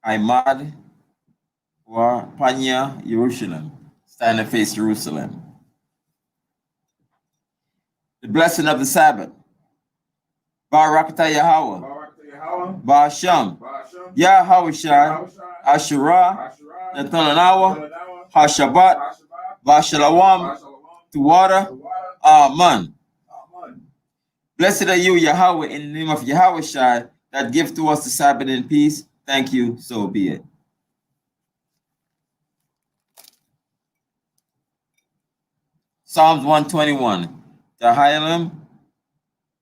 Imad wa Panya Jerusalem. Stand and face Jerusalem. The blessing of the Sabbath. Barakata Yahweh. Ba'asham. Yahawashai. Asherah. Nathanawa. Hashabat. Bashalawam. Tuwara. Amen. Blessed are you, Yahweh, in the name of Yahawashai, that give to us the Sabbath in peace. Thank you, so be it. Psalms 121. Tahayalim,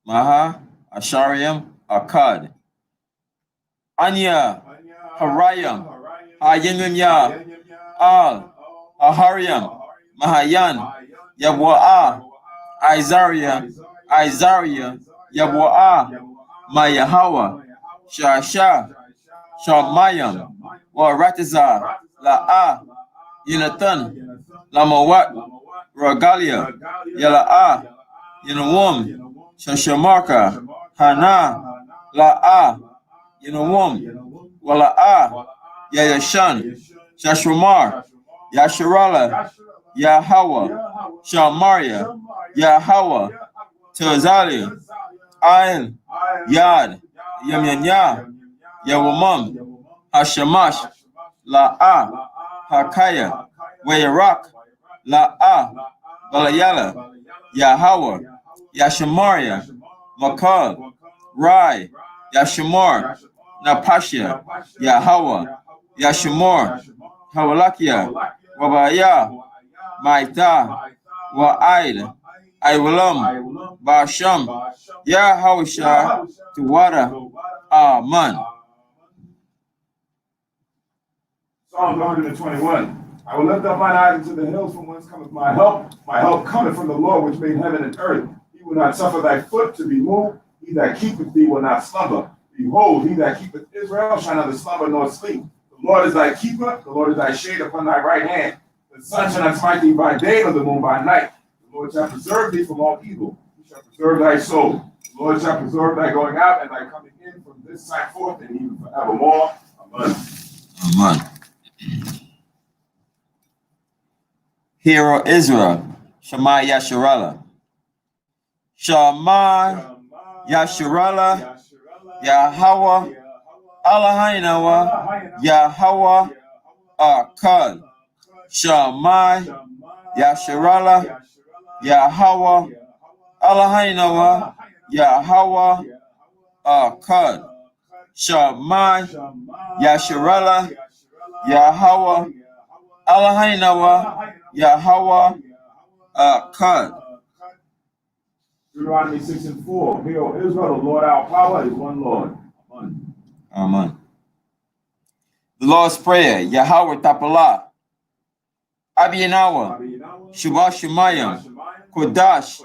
Maha, Ashariam, Akkad. Anya, Harayam, Hayimim Al, Ahariam, Mahayan, Yabwa'a, Isaiah, Yabwa'a, Mayahawa, Shasha, Shamayam, Waratizar, La'a, Yunatan, Lamawat, Regalia, Yala'a, Yinawum, Shashamarka, Hana, La'a, Yinawum, Wala'a, Yayashan, Shashramar, Yasharala, Yahawa, Shamaria, Yahawa, Tezalia, Ail, Yad, Yamyanya, Yawamam, Hashamash, La'a, Hakaya, Wayarak, La'a, Balayala, Yahawa, Yashamaria, Makal, Rai, Yashamar, Napashia, Yahawa, Yashamar, Hawalakia, Wabaya, Maita, Wa'aid, Iwalam, Basham, Yahawasha, Tuwara, Aman. Psalm 121. I will lift up mine eyes into the hills from whence cometh my help. My help cometh from the Lord which made heaven and earth. He will not suffer thy foot to be moved. He that keepeth thee will not slumber. Behold, he that keepeth Israel shall neither slumber nor sleep. The Lord is thy keeper. The Lord is thy shade upon thy right hand. The sun shall not smite thee by day, nor the moon by night. The Lord shall preserve thee from all evil. He shall preserve thy soul. The Lord shall preserve thy going out and thy coming in from this time forth and even forevermore. Amen. Amen. Hear, O Israel, Shema Yasharala. Shema Yasharala, Yahweh, Eloheinu, Yahweh, Akkad. Shema Yasharala, Yahweh, Eloheinu, Yahweh, Akkad. Shema Yasharala, Yahweh, Eloheinu, Yahweh, Akkad. Deuteronomy 6 and 4. Hear, O Israel, the Lord our power is one Lord. Amen. Amen. The Lord's Prayer, Yahweh Tapala, Abiyanawa, Shubha Shemayim, Kodash,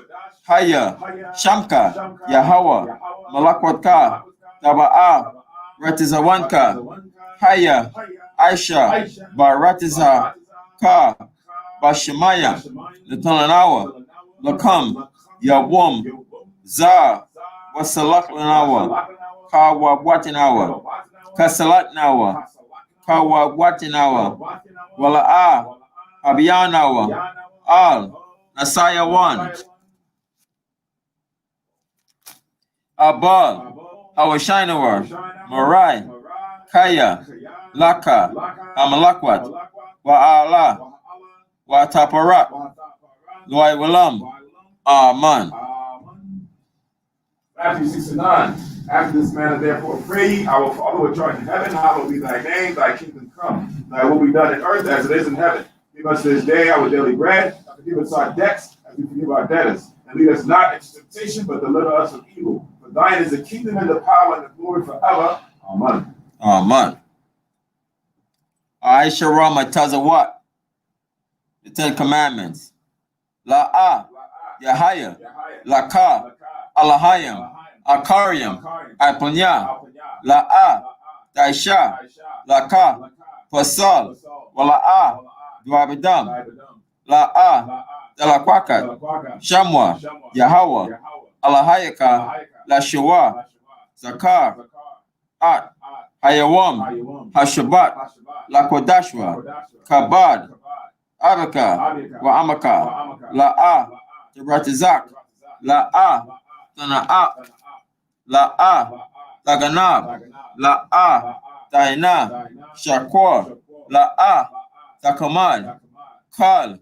Haya, Shamka, Yahweh, Malakwatka, Taba'a, Ratizawanka, Haya, Aisha, Baratiza, Ka, Bashemaya, Latananawa, Lakam, Yawum, Za, Wasalaklanawa, Kawa Watinawa, Kasalatnawa, Kawa Watinawa, Wala'a, Abiyanawa, Al, Nasaya One, Abal, Awashinawar, Marai, Kaya, Laka, Amalakwat, Wa'ala, Wataparat, Loy Walam, Amen. Matthew 6 and 9. After this manner, therefore, pray ye, our Father which art in heaven, hallowed be thy name, thy kingdom come. Thy will be done in earth as it is in heaven. Give us this day our daily bread, and forgive us our debts, as we forgive our debtors. And lead us not into temptation, but deliver us from evil. For thine is the kingdom and the power and the glory forever. Amen. Amen. Aisha Rama Tazawat, the Ten Commandments. La'a, Yahaya, Laka, Alahayam, Akariam, Iponya, La'a, Daisha, Laka, Pasal, Wala'a, Dwabidam, La'a, Dalakwakat, Shamwa, Yahweh, Alahayaka, Lashawa, Zakar, At, Hayawam, Hashabat, Lakodashwa, Kabad, Abaka, wa Amaka, La'a, Taratizak, La'a, Tana'a, La'a, Taganab, La'a, Taina, Shakor, La'a, Takamad, Kal,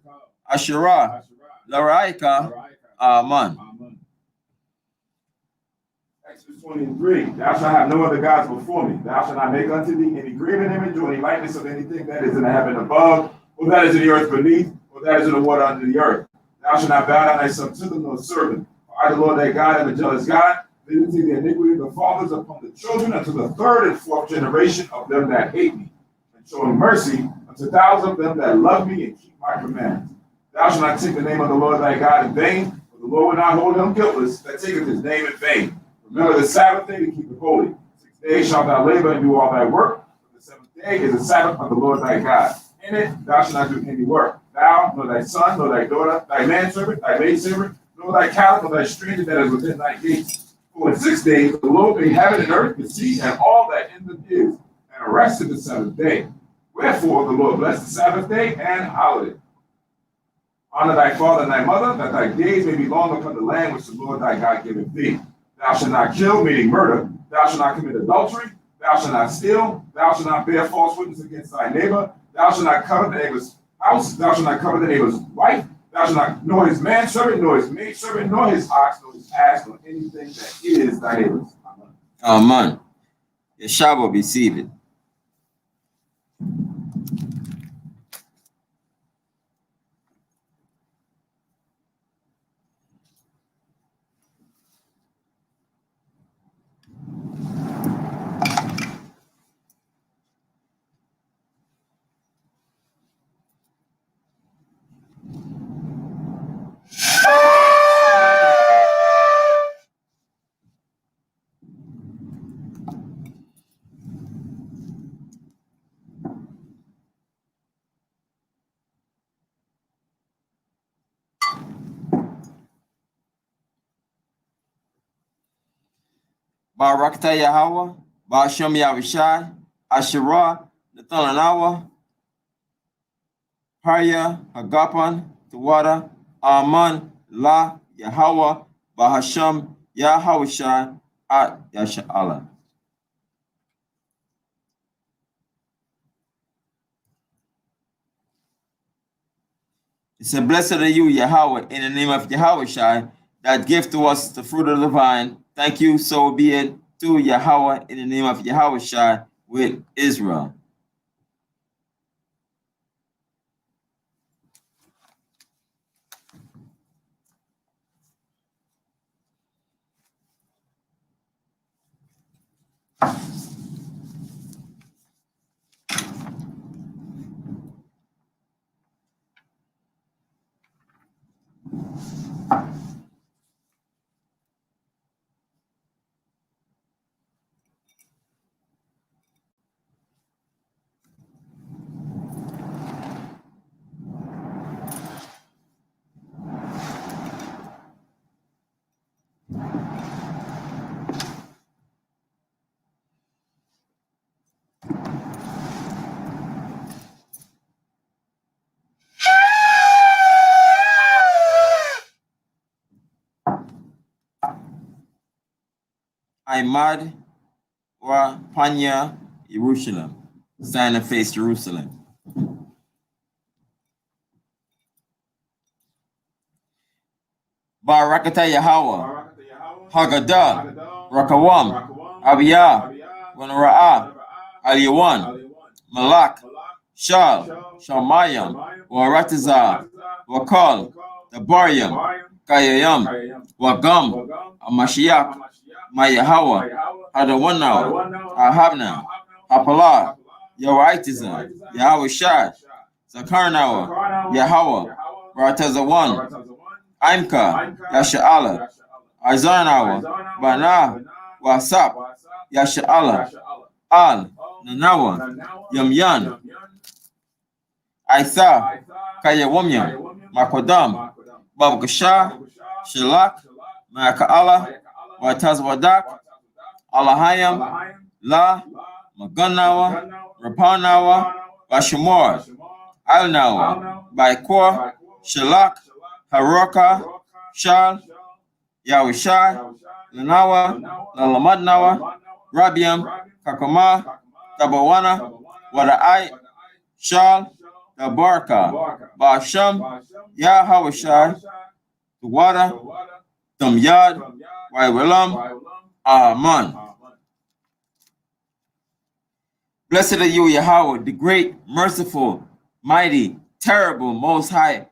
Asherah, Laraika, Aman. Exodus 23, thou shalt have no other gods before me. Thou shalt not make unto thee any graven image or any likeness of anything that is in the heaven above, or that is in the earth beneath, or that is in the water under the earth. Thou shalt not bow down thyself to them nor serve them. For I, the Lord thy God, am a jealous God, visiting the iniquity of the fathers upon the children unto the third and fourth generation of them that hate me, and showing mercy unto thousands of them that love me and keep my commandments. Thou shalt not take the name of the Lord thy God in vain, for the Lord will not hold him guiltless that taketh his name in vain. Remember the Sabbath day to keep it holy. 6 days shalt thou labor and do all thy work, but the seventh day is the Sabbath of the Lord thy God. In it thou shalt not do any work, thou, nor thy son, nor thy daughter, thy manservant, thy maidservant, nor thy cattle, nor thy stranger that is within thy gates. For in 6 days the Lord made heaven and earth, the sea, and all that in them is, and rested the seventh day. Wherefore the Lord blessed the Sabbath day and holiday. Honor thy father and thy mother, that thy days may be long upon the land which the Lord thy God giveth thee. Thou shalt not kill, meaning murder. Thou shalt not commit adultery. Thou shalt not steal. Thou shalt not bear false witness against thy neighbor. Thou shalt not covet the neighbor's house. Thou shalt not covet the neighbor's wife. Thou shalt not, nor his manservant, nor his maidservant, nor his ox, nor his ass, nor anything that is thy neighbor's. Amen. Amen. Yeshua be seated. Barakata Yahweh, Ba'ashem Yavishai, Asherah, Nathananawa, Harya, Hagapan, Tawada, Aman, La, Yahweh, Bahasham, Yahawashai, At Yasha'ala. It said, blessed are you, Yahweh, in the name of Yahawashai, that give to us the fruit of the vine. Thank you, so be it, to Yahweh, in the name of Yahawashai, with Israel. Imad wa Panya, Jerusalem. Stand and face Jerusalem. Barakata Yahweh, Hagadah, Rakawam, Abiyah, Wanara'a, Aliyawan, Malak, Shal, Shalmayam, Waratazah, Wakal, Tabaryam, Kayayam, Wagam, Amashiach, Mayahawa, Hadawanau, Ahabna, Hapalah, Yawaitizah, Yahawashai, Zakarnawa, Yahweh, Ratazawan, Imka, Yasha'ala, Azarnawa, Bana, Wasap, Yasha'ala, Al, Nanawa, Yamyan, Isa, Kayawamya, Makodam, Babgasha, Shalak, Maka'ala, Watazwadak, Alahayam, La, Maganawa, Rapanawa, Bashimor, Alnawa, Baikor, Shalak, Haroka, Shal, Yawishai, Lanawa, Lalamadnawa, Rabiam, Kakama, Tabawana, Wadai, Shal, Tabarka, Basham, Yahawashai, Tuwada, Tumyad, Waiwalam, Aman. Blessed are you, Yahweh, the great, merciful, mighty, terrible, most high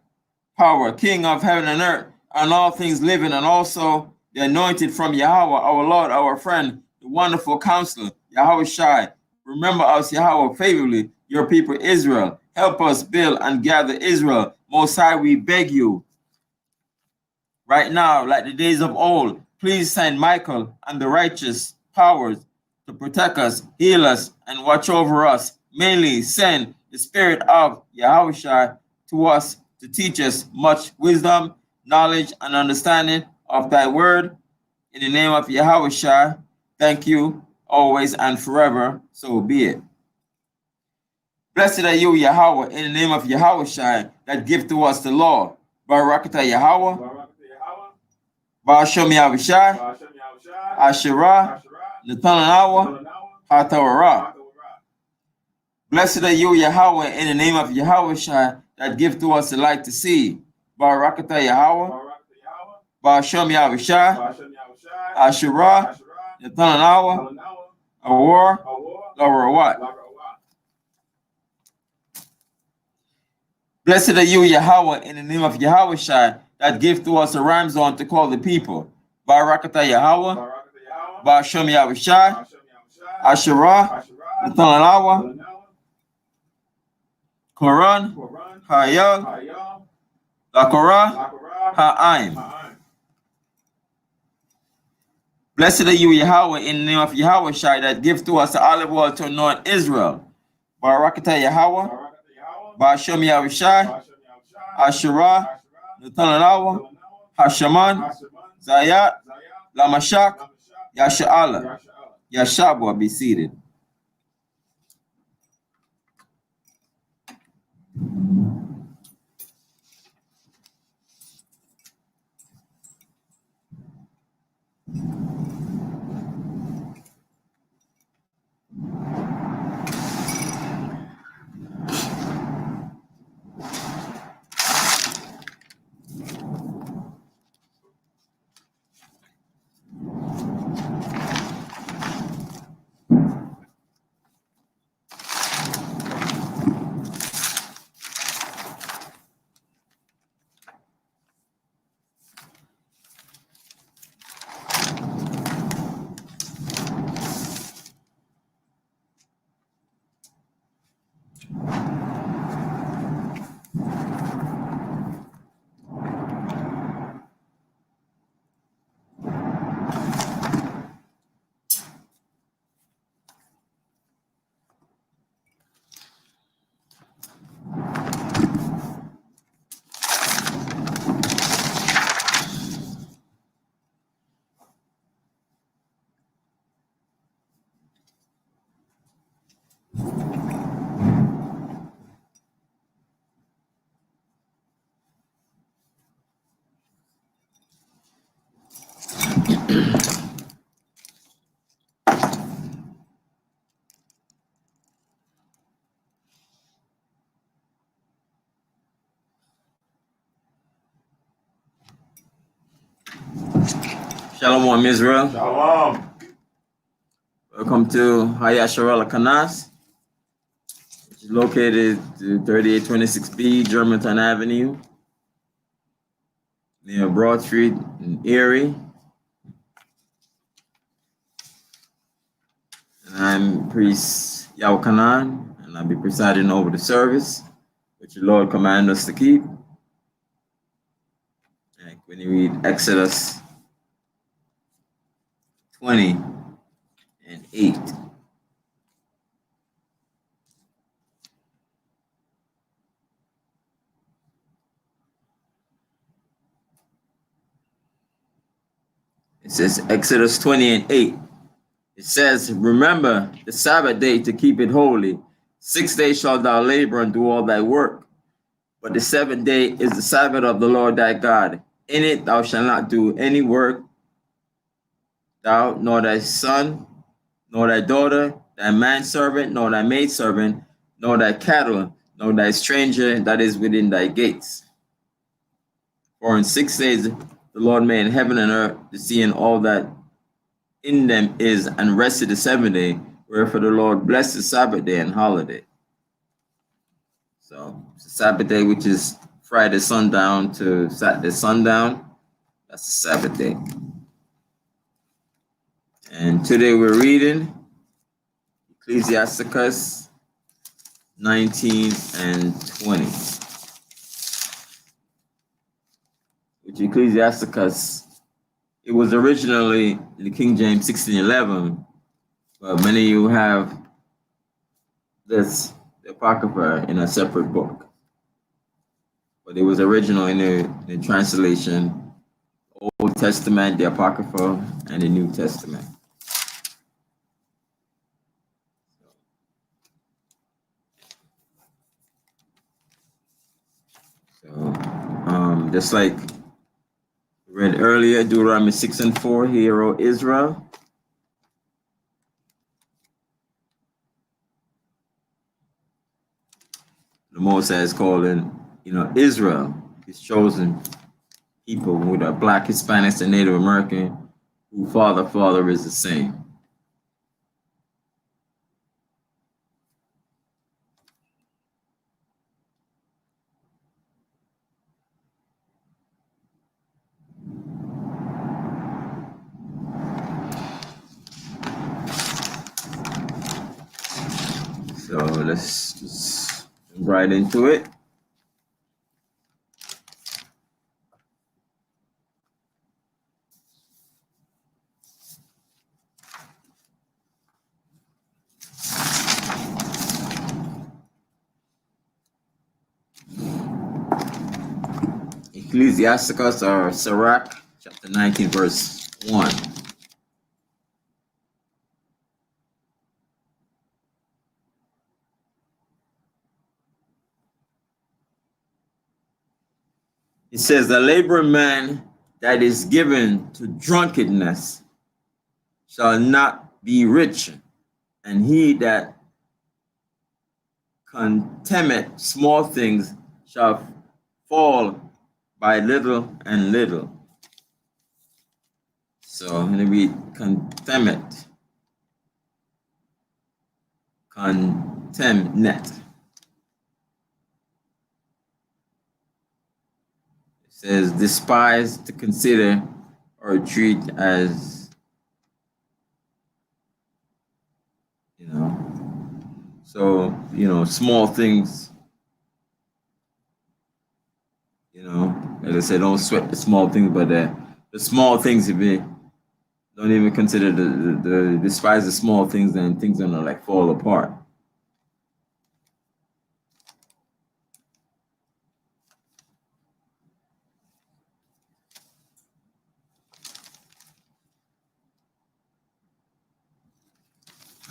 power, King of heaven and earth, and all things living, and also the anointed from Yahweh, our Lord, our friend, the wonderful counselor, Yahweh Shai. Remember us, Yahweh, favorably, your people Israel. Help us build and gather Israel. Most high, we beg you. Right now, like the days of old, please send Michael and the righteous powers to protect us, heal us, and watch over us. Mainly send the spirit of Yahushua to us to teach us much wisdom, knowledge, and understanding of thy word. In the name of Yahushua, thank you always and forever. So be it. Blessed are you, Yahweh, in the name of Yahushua, that give to us the law. Barakatah Yahweh, Ba'ashem Yahushua, Asherah, Nathanawa, HaTorah. Blessed are you, Yahweh, in the name of Yahushua, that give to us the light to see. Barakatah Yahweh, Ba'ashem Yahushua, Asherah, Nathanawa, Awar, Larawat. Blessed are you, Yahweh, in the name of Yahushua, that give to us a ramson to call the people. Barakatah Yahweh, Ba'ashem Yahushua, Asherah, Nathanawa, Quran, Hayal, Lakora, Ha'aim. Blessed are you, Yahweh, in the name of Yahushua, that give to us the olive oil to anoint Israel. Barakatah Yahweh, Ba'ashem Yahushua, Asherah, Nathanawa, Hashaman, Zayat, Lamashak, Yasha'ala. Yashabwa, be seated. Shalom, Israel. Shalom. Welcome to Hayasharala Kanas, which is located to 3826B Germantown Avenue, near Broad Street in Erie. And I'm Priest Yahukanan, and I'll be presiding over the service, which the Lord commanded us to keep. Like when you read Exodus 20 and 8. It says Exodus 20 and 8. It says, remember the Sabbath day to keep it holy. 6 days shalt thou labor and do all thy work. But the 7th day is the Sabbath of the Lord thy God. In it thou shalt not do any work, thou, nor thy son, nor thy daughter, thy manservant, nor thy maidservant, nor thy cattle, nor thy stranger that is within thy gates. For in 6 days the Lord made heaven and earth, the sea, and all that in them is, and rested the 7th day. Wherefore the Lord blessed the Sabbath day and holiday. So it's the Sabbath day, which is Friday sundown to Saturday sundown. That's the Sabbath day. And today we're reading Ecclesiasticus 19 and 20. Which Ecclesiasticus, it was originally in the King James 1611, but many of you have this, the Apocrypha, in a separate book. But it was original in the translation, Old Testament, the Apocrypha, and the New Testament. So, just like we read earlier, Deuteronomy 6 and 4, Hear, O Israel. The Most High is calling, Israel, his chosen people, with a Black, Hispanics, and Native American, who Father is the same. So let's just jump right into it. Ecclesiasticus, or Sirach, chapter 19, verse 1. It says, the laboring man that is given to drunkenness shall not be rich, and he that contemneth small things shall fall by little and little. So I'm going to read contemnet. Contemnet. It says despise, to consider or treat as, so, small things, like I said, don't sweat the small things, but the small things, if you don't even consider the despise the small things, then things are gonna like fall apart.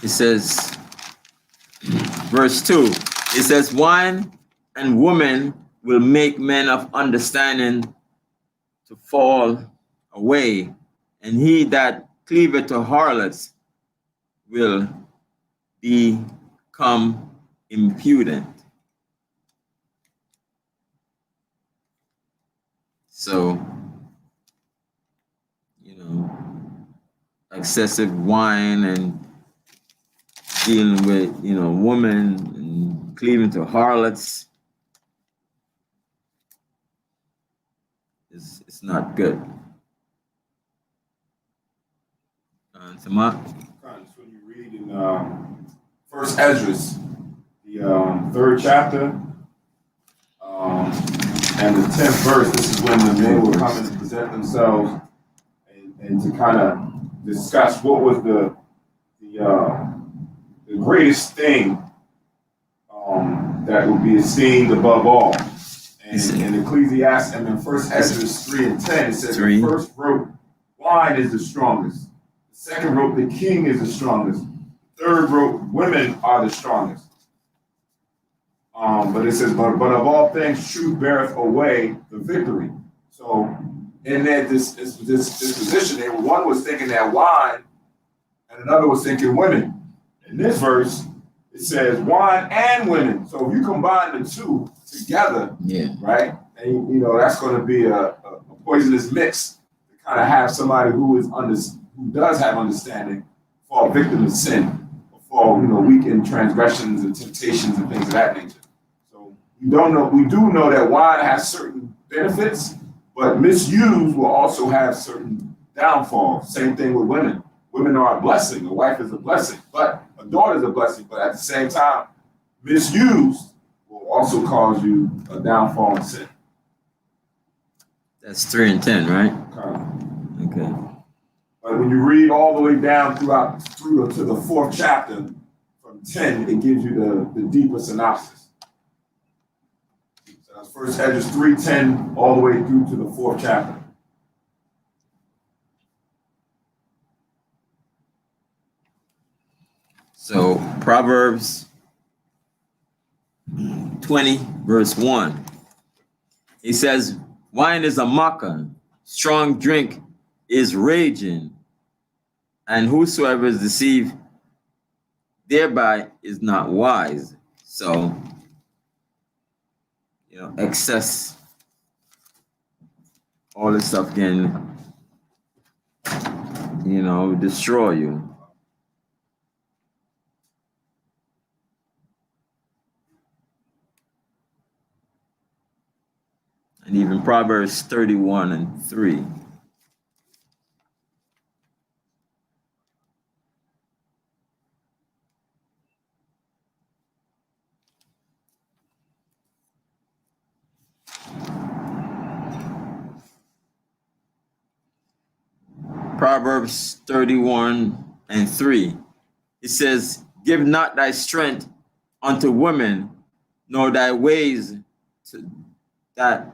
It says, verse 2, it says, wine and woman will make men of understanding to fall away, and he that cleaveth to harlots will become impudent. So, excessive wine and dealing with, women and cleaving to harlots, it's not good. Tamak? When you read in First Esdras, the 3rd chapter, and the 10th verse, this is when the men will come and present themselves and to kind of discuss what was the greatest thing that would be esteemed above all. And in Ecclesiastes, and in First Esdras 3 and 10, it says, the first wrote, wine is the strongest. The Second wrote, the king is the strongest. Third wrote, women are the strongest. But it says, but of all things, truth beareth away the victory. So in that this position, one was thinking that wine, and another was thinking women. In this verse, it says wine and women. So if you combine the two together, right, and that's going to be a poisonous mix to kind of have somebody who does have understanding fall victim of sin, or fall weak in transgressions and temptations and things of that nature. So we do know that wine has certain benefits, but misuse will also have certain downfalls. Same thing with women. Women are a blessing. A wife is a blessing, but a daughter is a blessing. But at the same time, misuse will also cause you a downfall in sin. That's 3 and 10, right? Okay. But when you read all the way down through to the 4th chapter, from 10, it gives you the deeper synopsis. So that's First Ezra 3:10 all the way through to the 4th chapter. So Proverbs 20, verse 1. He says, wine is a mocker, strong drink is raging, and whosoever is deceived thereby is not wise. So, excess, all this stuff can, destroy you. And even Proverbs 31 and 3. Proverbs 31 and 3. It says, give not thy strength unto women, nor thy ways to that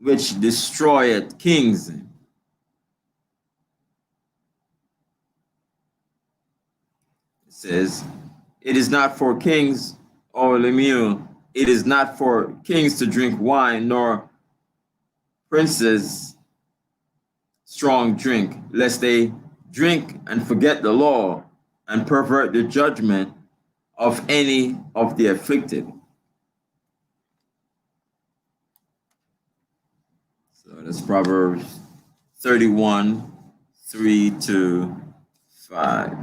which destroyeth kings. It says, it is not for kings, or Lemuel, it is not for kings to drink wine, nor princes strong drink, lest they drink and forget the law and pervert the judgment of any of the afflicted. So that's Proverbs 31, 3 to 5.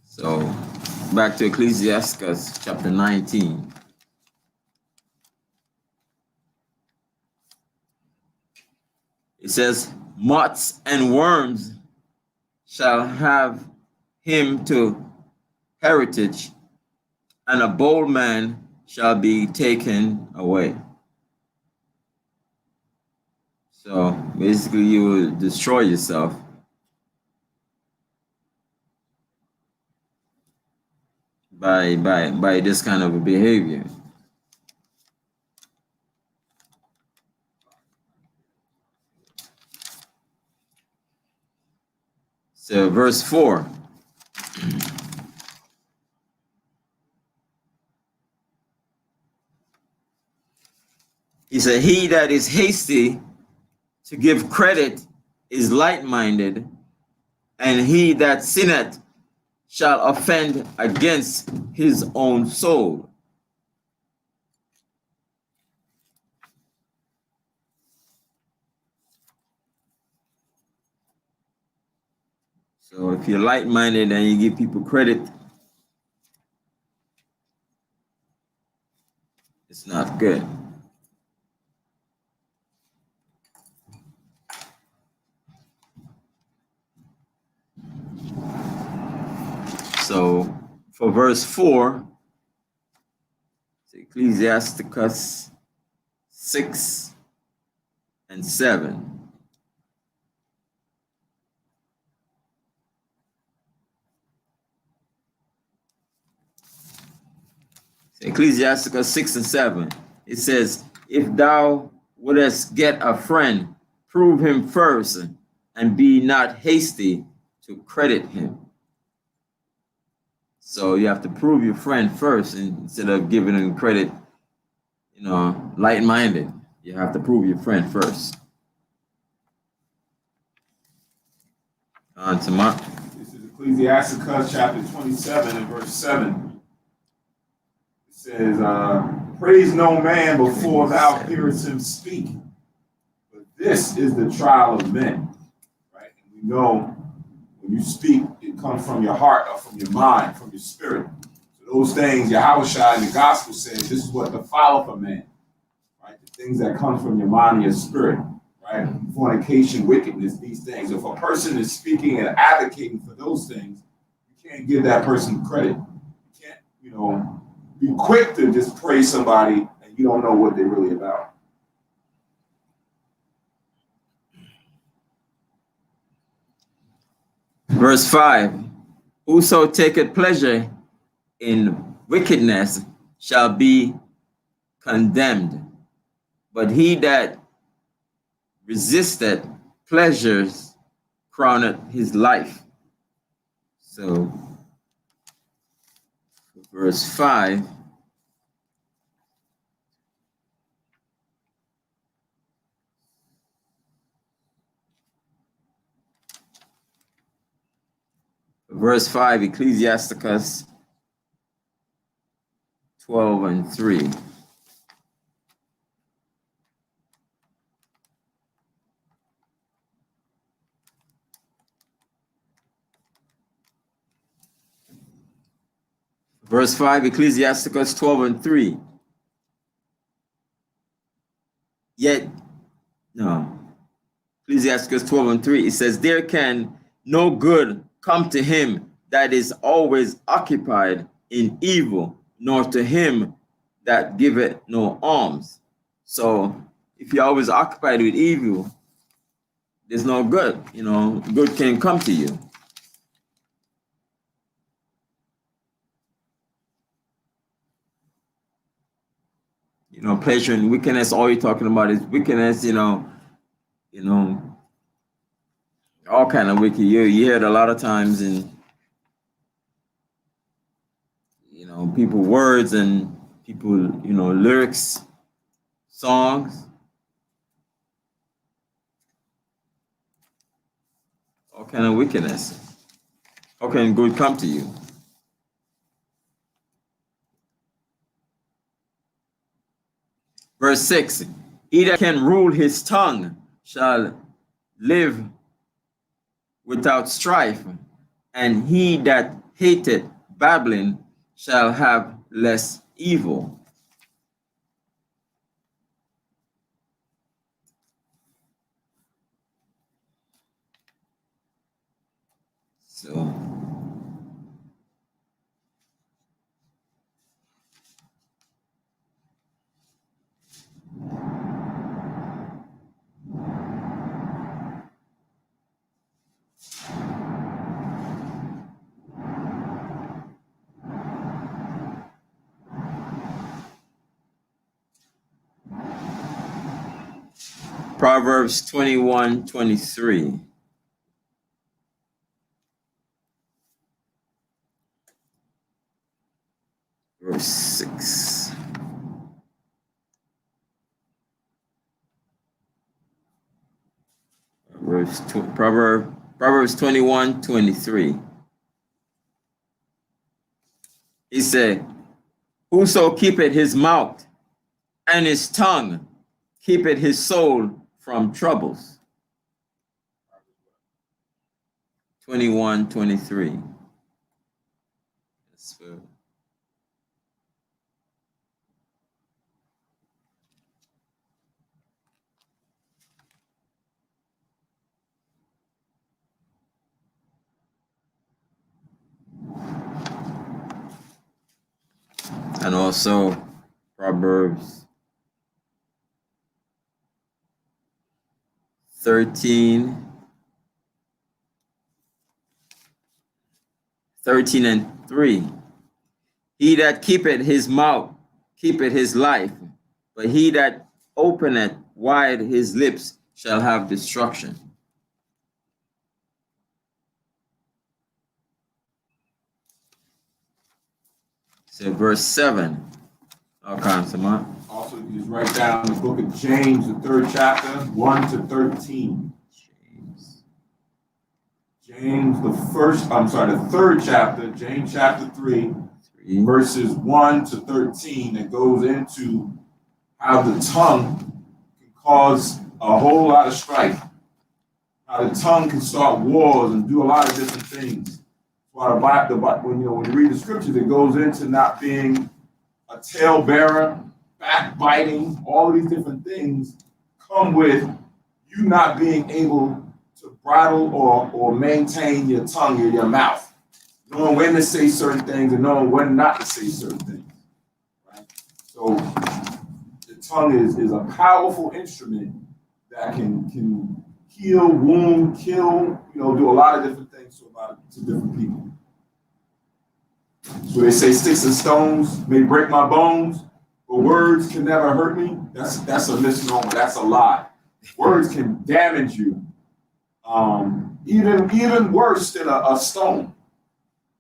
So back to Ecclesiasticus chapter 19. It says, moths and worms shall have him to heritage, and a bold man shall be taken away. So basically you will destroy yourself by this kind of a behavior. So verse 4. He said, he that is hasty to give credit is light-minded, and he that sinneth shall offend against his own soul. So if you're light-minded and you give people credit, it's not good. So for verse 4, Ecclesiasticus 6 and 7. Ecclesiasticus 6 and 7. It says, if thou wouldest get a friend, prove him first, and be not hasty to credit him. So you have to prove your friend first instead of giving him credit, light-minded. You have to prove your friend first. On to Mark. This is Ecclesiasticus chapter 27 and verse 7. It says, praise no man before thou hearest him speak. But this is the trial of men. Right? And we know when you speak, it comes from your heart or from your mind, from your spirit. So those things, Yahushua in the gospel says, this is what defileth a man. Right? The things that come from your mind and your spirit. Right? Fornication, wickedness, these things. If a person is speaking and advocating for those things, you can't give that person credit. You can't, be quick to just praise somebody and you don't know what they're really about. Verse 5. Whoso taketh pleasure in wickedness shall be condemned, but he that resisteth pleasures crowneth his life. So, verse 5. Verse 5, Ecclesiasticus 12 and 3. Verse 5, Ecclesiasticus 12 and 3. Ecclesiasticus 12 and 3, it says, there can no good come to him that is always occupied in evil, nor to him that giveth no alms. So if you're always occupied with evil, there's no good, good can come to you. Pleasure and wickedness, all you're talking about is wickedness, all kind of wicked. You hear it a lot of times in, people words and people, lyrics, songs. All kind of wickedness. How can good come to you? Verse 6, he that can rule his tongue shall live without strife, and he that hateth babbling shall have less evil. So, Proverbs 21:23. Verse 6. Proverbs 21:23. He said, whoso keepeth his mouth and his tongue, keepeth his soul from troubles. 21:23. And also Proverbs 13 and 3. He that keepeth his mouth keepeth his life, but he that openeth wide his lips shall have destruction. So verse 7. Also, you just write down the book of James, the 3rd chapter, 1 to 13. James, the 3rd chapter, James chapter 3, verses 1 to 13, that goes into how the tongue can cause a whole lot of strife. How the tongue can start wars and do a lot of different things. Why when you read the scriptures, it goes into not being a talebearer, backbiting, all of these different things come with you not being able to bridle or maintain your tongue or your mouth, knowing when to say certain things and knowing when not to say certain things. Right? So the tongue is a powerful instrument that can heal, wound, kill, do a lot of different things to different people. So they say sticks and stones may break my bones, but words can never hurt me. That's a misnomer. That's a lie. Words can damage you, even worse than a stone.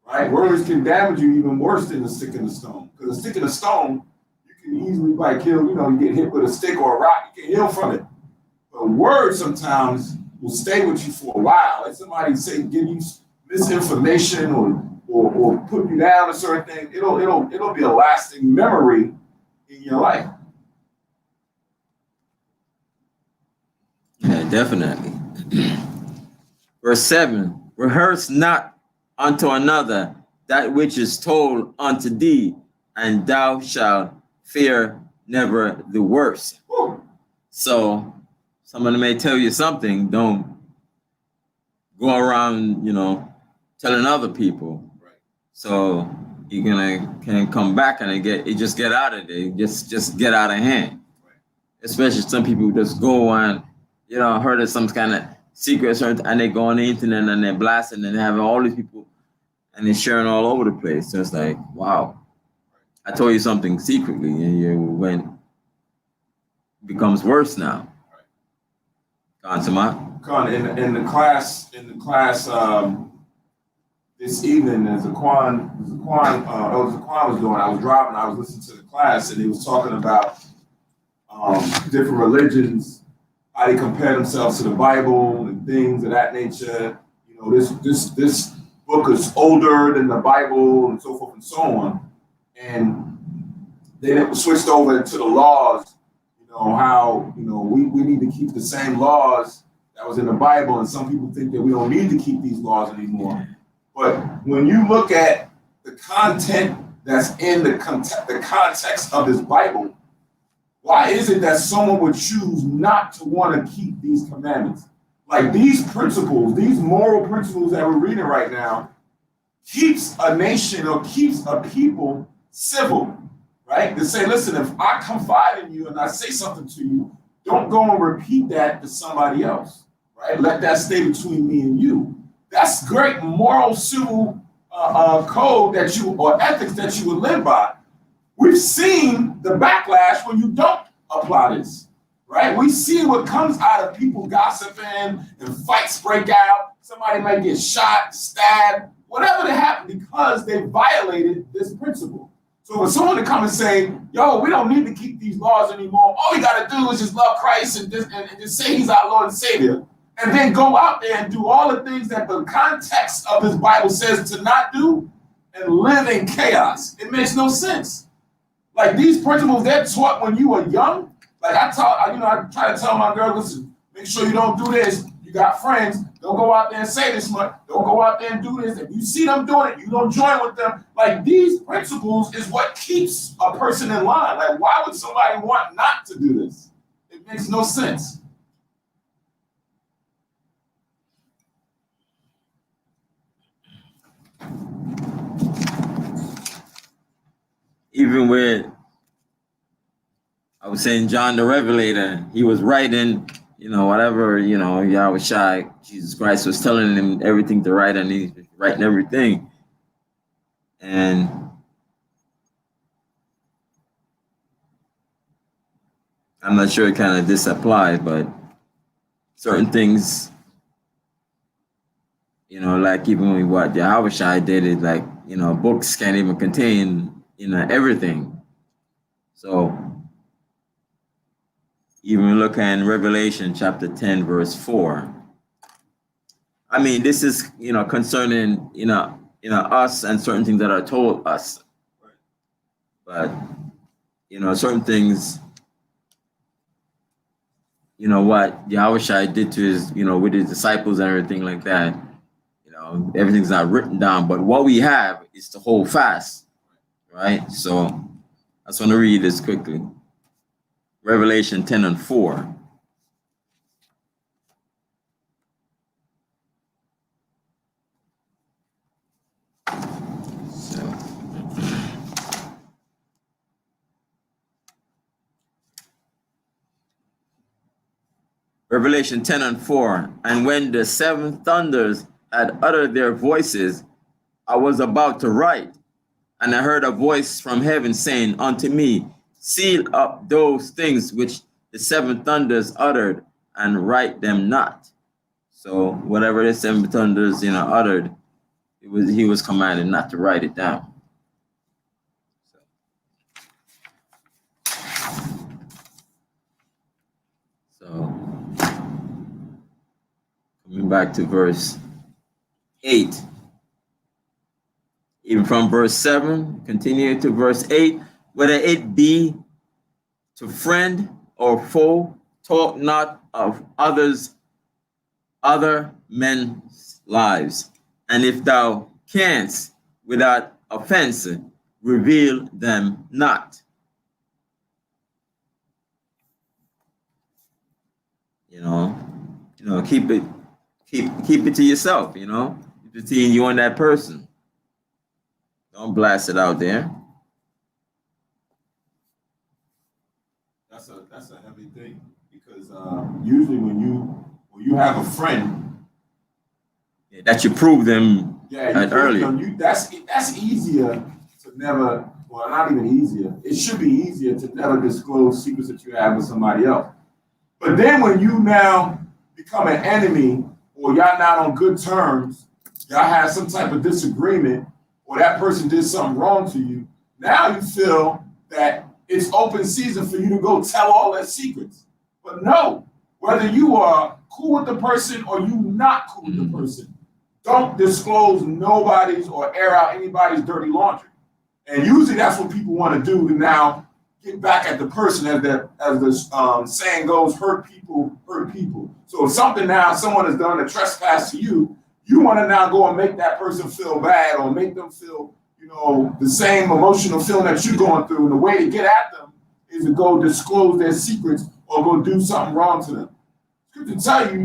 Right? Words can damage you even worse than a stick and a stone. Because a stick and a stone, you can easily kill. You get hit with a stick or a rock, you can heal from it. But words sometimes will stay with you for a while. Like somebody give you misinformation or put you down a certain thing, it'll be a lasting memory in your life. Yeah, definitely. Verse 7, rehearse not unto another that which is told unto thee, and thou shalt fear never the worst. Woo. So somebody may tell you something, don't go around, telling other people. Right. So you're can come back and it just get out of there, just get out of hand. Right. Especially some people just go on, heard of some kind of secret, and they go on the internet and they're blasting and they have all these people and they're sharing all over the place. So it's like, wow, I told you something secretly, and it becomes worse now. Right. In the class this evening, as Zaquan was doing, I was driving, I was listening to the class, and he was talking about different religions, how they compare themselves to the Bible and things of that nature. This book is older than the Bible and so forth and so on. And then it was switched over to the laws, how, we need to keep the same laws that was in the Bible. And some people think that we don't need to keep these laws anymore. But when you look at the content that's in the context of this Bible, why is it that someone would choose not to want to keep these commandments? Like these principles, these moral principles that we're reading right now, keeps a nation or keeps a people civil, right? To say, listen, if I confide in you and I say something to you, don't go and repeat that to somebody else, right? Let that stay between me and you. That's great moral civil code or ethics that you would live by. We've seen the backlash when you don't apply this, right? We see what comes out of people gossiping and fights break out. Somebody might get shot, stabbed, whatever that happened because they violated this principle. So when someone to come and say, yo, we don't need to keep these laws anymore. All we got to do is just love Christ and just say he's our Lord and Savior. And then go out there and do all the things that the context of this Bible says to not do and live in chaos. It makes no sense. Like these principles they're taught when you were young. Like I try to tell my girl, listen, make sure you don't do this. You got friends, don't go out there and say this much. Don't go out there and do this. If you see them doing it, you don't join with them. Like these principles is what keeps a person in line. Like why would somebody want not to do this? It makes no sense. Even with, I was saying John the Revelator, he was writing, whatever, Yahweh Jesus Christ was telling him everything to write, and he's writing everything. And I'm not sure it kind of disapplies, but certain things, you know, like even what Yahushua did is like, you know, books can't even contain, you know, everything. So even look in Revelation chapter 10, verse 4. I mean, this is, you know, concerning, you know, us and certain things that are told us. But, you know, certain things, you know, what Yahushua did to his, you know, with his disciples and everything like that, you know, everything's not written down. But what we have is to hold fast, right? So I just want to read this quickly. Revelation 10 and 4. Revelation 10 and 4. And when the seven thunders had uttered their voices, I was about to write, and I heard a voice from heaven saying unto me, seal up those things which the seven thunders uttered, and write them not. So whatever the seven thunders, you know, uttered, he was commanded not to write it down. So coming back to verse 8. Even from verse 7, continue to verse 8, whether it be to friend or foe, talk not of other men's lives. And if thou canst without offense, reveal them not. You know, keep it to yourself, you know, between you and that person. Don't blast it out there. That's a heavy thing, because usually when you have a friend, yeah, that you prove them earlier. That's easier to never. Well, not even easier. It should be easier to never disclose secrets that you have with somebody else. But then when you now become an enemy, or y'all not on good terms, y'all have some type of disagreement, or that person did something wrong to you, now you feel that it's open season for you to go tell all their secrets. But no, whether you are cool with the person or you not cool with the person, don't disclose nobody's or air out anybody's dirty laundry. And usually that's what people want to do to now get back at the person, as the saying goes, hurt people hurt people. So if someone has done a trespass to you, you want to now go and make that person feel bad, or make them feel, you know, the same emotional feeling that you're going through. And the way to get at them is to go disclose their secrets or go do something wrong to them. Scripture tell you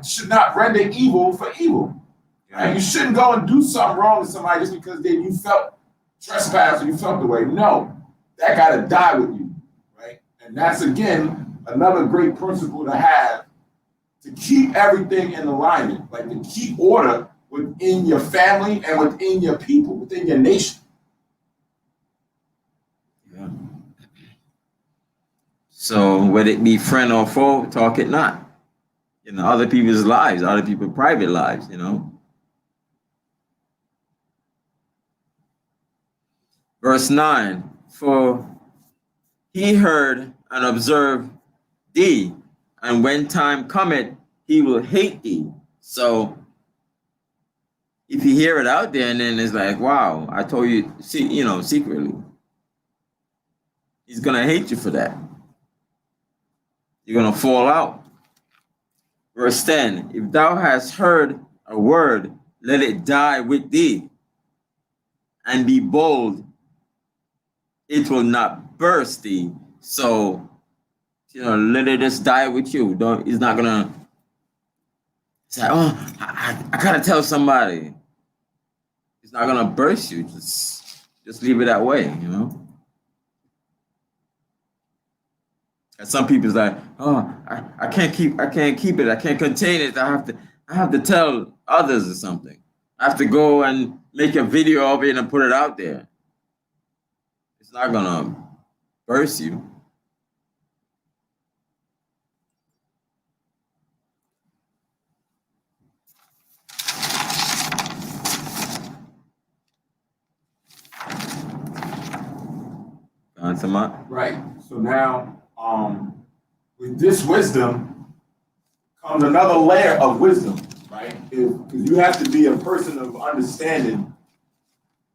should not render evil for evil. Right? You shouldn't go and do something wrong to somebody just because you felt trespassed or you felt the way. No, that got to die with you, right? And that's, again, another great principle to have, to keep everything in alignment, like to keep order within your family and within your people, within your nation. Yeah. So whether it be friend or foe, talk it not. You know, other people's lives, other people's private lives, you know. Verse 9, for he heard and observed thee, and when time cometh, he will hate thee. So if you hear it out there, and then it's like, wow, I told you, see, you know, secretly, he's gonna hate you for that. You're gonna fall out. Verse 10, if thou hast heard a word, let it die with thee, and be bold, it will not burst thee. So, you know, let it just die with you. It's not gonna say, oh, I gotta tell somebody. It's not gonna burst you. Just leave it that way, you know. And some people's like, oh, I can't keep it. I can't contain it. I have to tell others or something. I have to go and make a video of it and put it out there. It's not gonna burst you. Right. So now, with this wisdom comes another layer of wisdom, right? Because you have to be a person of understanding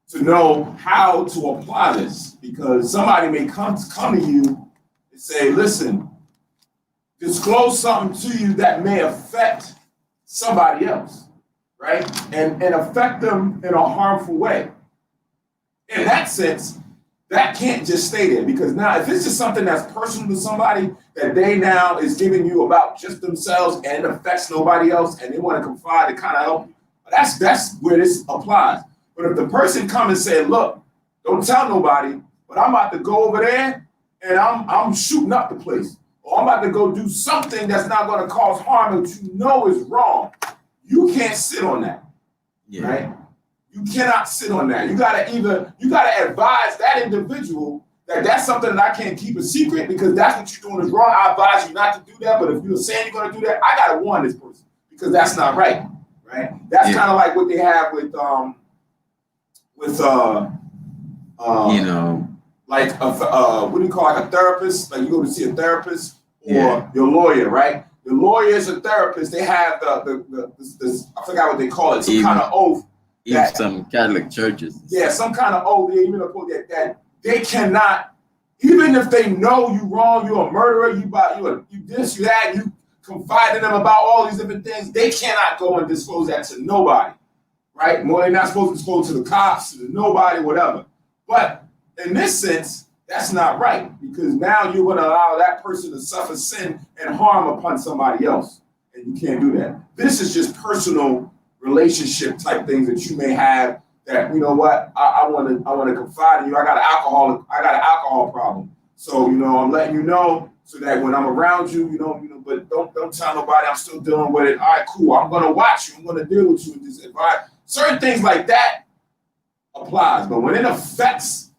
to know how to apply this. Because somebody may come to you and say, listen, disclose something to you that may affect somebody else, right? And affect them in a harmful way. In that sense, that can't just stay there, because now if it's just something that's personal to somebody that they now is giving you about just themselves and it affects nobody else and they want to confide to kind of help you, that's where this applies. But if the person come and say, look, don't tell nobody, but I'm about to go over there and I'm shooting up the place, or I'm about to go do something that's not going to cause harm that you know is wrong, you can't sit on that, right? You cannot sit on that. You gotta advise that individual that that's something that I can't keep a secret, because that's what you're doing is wrong. I advise you not to do that. But if you're saying you're gonna do that, I gotta warn this person, because that's not right. Right? That's kind of like what they have with like what do you call, like a therapist? Like you go to see a therapist or your lawyer, right? The lawyer is a therapist. They have the I forgot what they call it, some kind of oath. Even some Catholic churches. Yeah, some kind of oath. Even that they cannot, even if they know you wrong, you're a murderer, you this, you that, you confide in them about all these different things, they cannot go and disclose that to nobody, right? More, they're not supposed to disclose to the cops, to nobody, whatever. But in this sense, that's not right, because now you're going to allow that person to suffer sin and harm upon somebody else, and you can't do that. This is just personal relationship type things that you may have, that, you know what, I want to confide in you. I got an alcohol problem. So, I'm letting you know so that when I'm around you, but don't tell nobody. I'm still dealing with it. All right, cool. I'm going to watch you. I'm going to deal with you with this advice. Certain things like that applies. But when it affects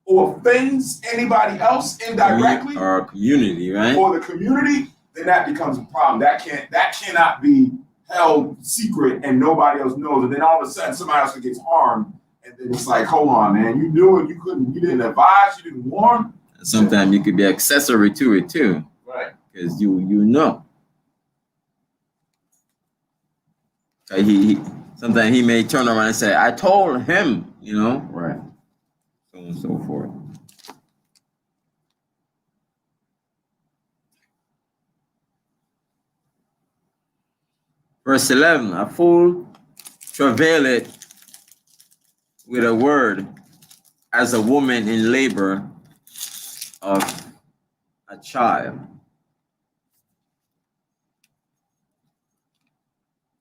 or offends anybody else indirectly, or community, right? Or the community, then that becomes a problem. That cannot be held secret and nobody else knows. And then all of a sudden somebody else gets harmed. And then it's like, hold on, man, you didn't advise, you didn't warn. Sometimes you could be accessory to it too. Right. Because you know. Sometimes he may turn around and say, I told him, Right. So on and so forth. Verse 11, a fool travaileth with a word as a woman in labor of a child.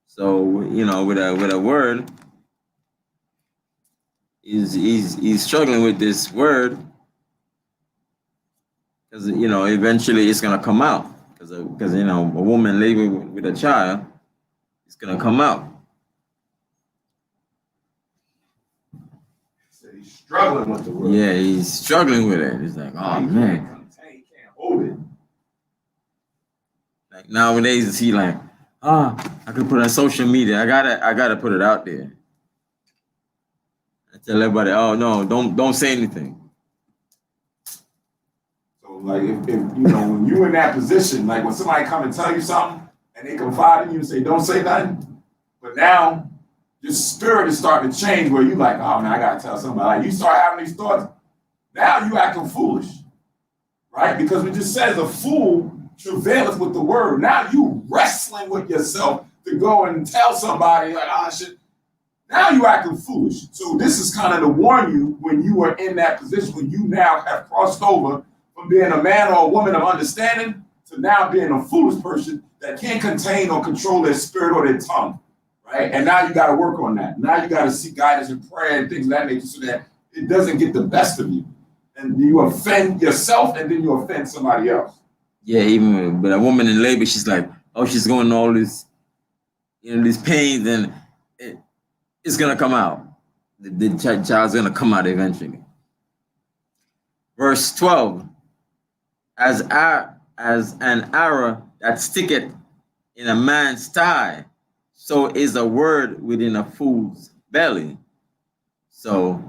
So, with a word, he's struggling with this word, because, eventually it's going to come out, because a woman laboring with a child, it's going to come out. So he's struggling with the word. Yeah, he's struggling with it. He's like, oh, man. He can't hold it. Like nowadays, is he like, I could put it on social media. I gotta put it out there. I tell everybody, oh no, don't say anything. So like if when you in that position, like when somebody come and tell you something and they confide in you and say, don't say nothing, but now your spirit is starting to change where you like, oh man, I gotta tell somebody. Like you start having these thoughts, now you acting foolish, right? Because it just says a fool travaileth with the word. Now you wrestling with yourself to go and tell somebody like, shit. Now you acting foolish. So this is kind of to warn you when you are in that position, when you now have crossed over from being a man or a woman of understanding to now being a foolish person that can't contain or control their spirit or their tongue, right? And now you got to work on that. Now you got to seek guidance and prayer and things of that nature so that it doesn't get the best of you. And you offend yourself and then you offend somebody else. Yeah, even but a woman in labor, she's like, oh, she's going all this, these pains, and it's gonna come out. The child's gonna come out eventually. Verse 12, as an arrow that sticketh in a man's thigh, so is a word within a fool's belly. So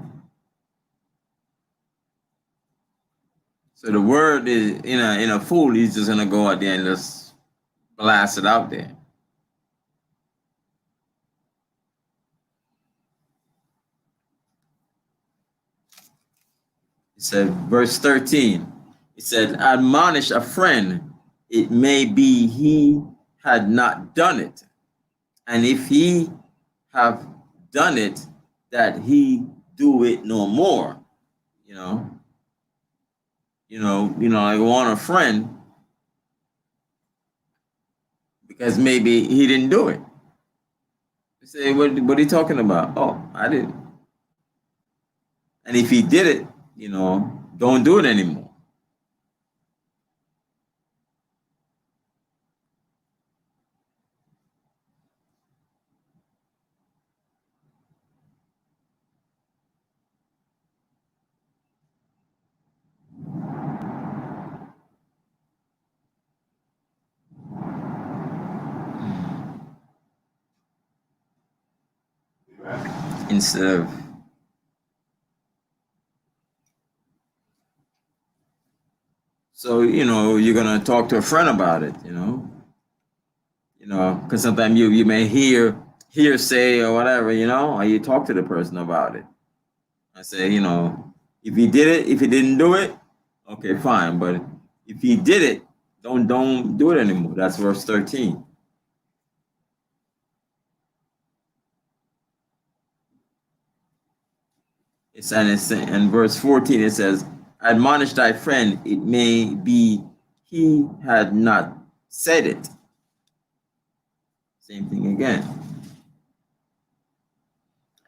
So the word is in a fool, he's just gonna go out there and just blast it out there. It said, verse 13. It said, admonish a friend, it may be he had not done it. And if he have done it, that he do it no more. I want a friend because maybe he didn't do it. You say, what are you talking about? Oh, I didn't. And if he did it, don't do it anymore. Instead of you're gonna talk to a friend about it, because sometimes you may hearsay or whatever, or you talk to the person about it. I say, if he did it, if he didn't do it, okay, fine. But if he did it, don't do it anymore. That's verse 13. In verse 14, it says, admonish thy friend, it may be he had not said it. Same thing again.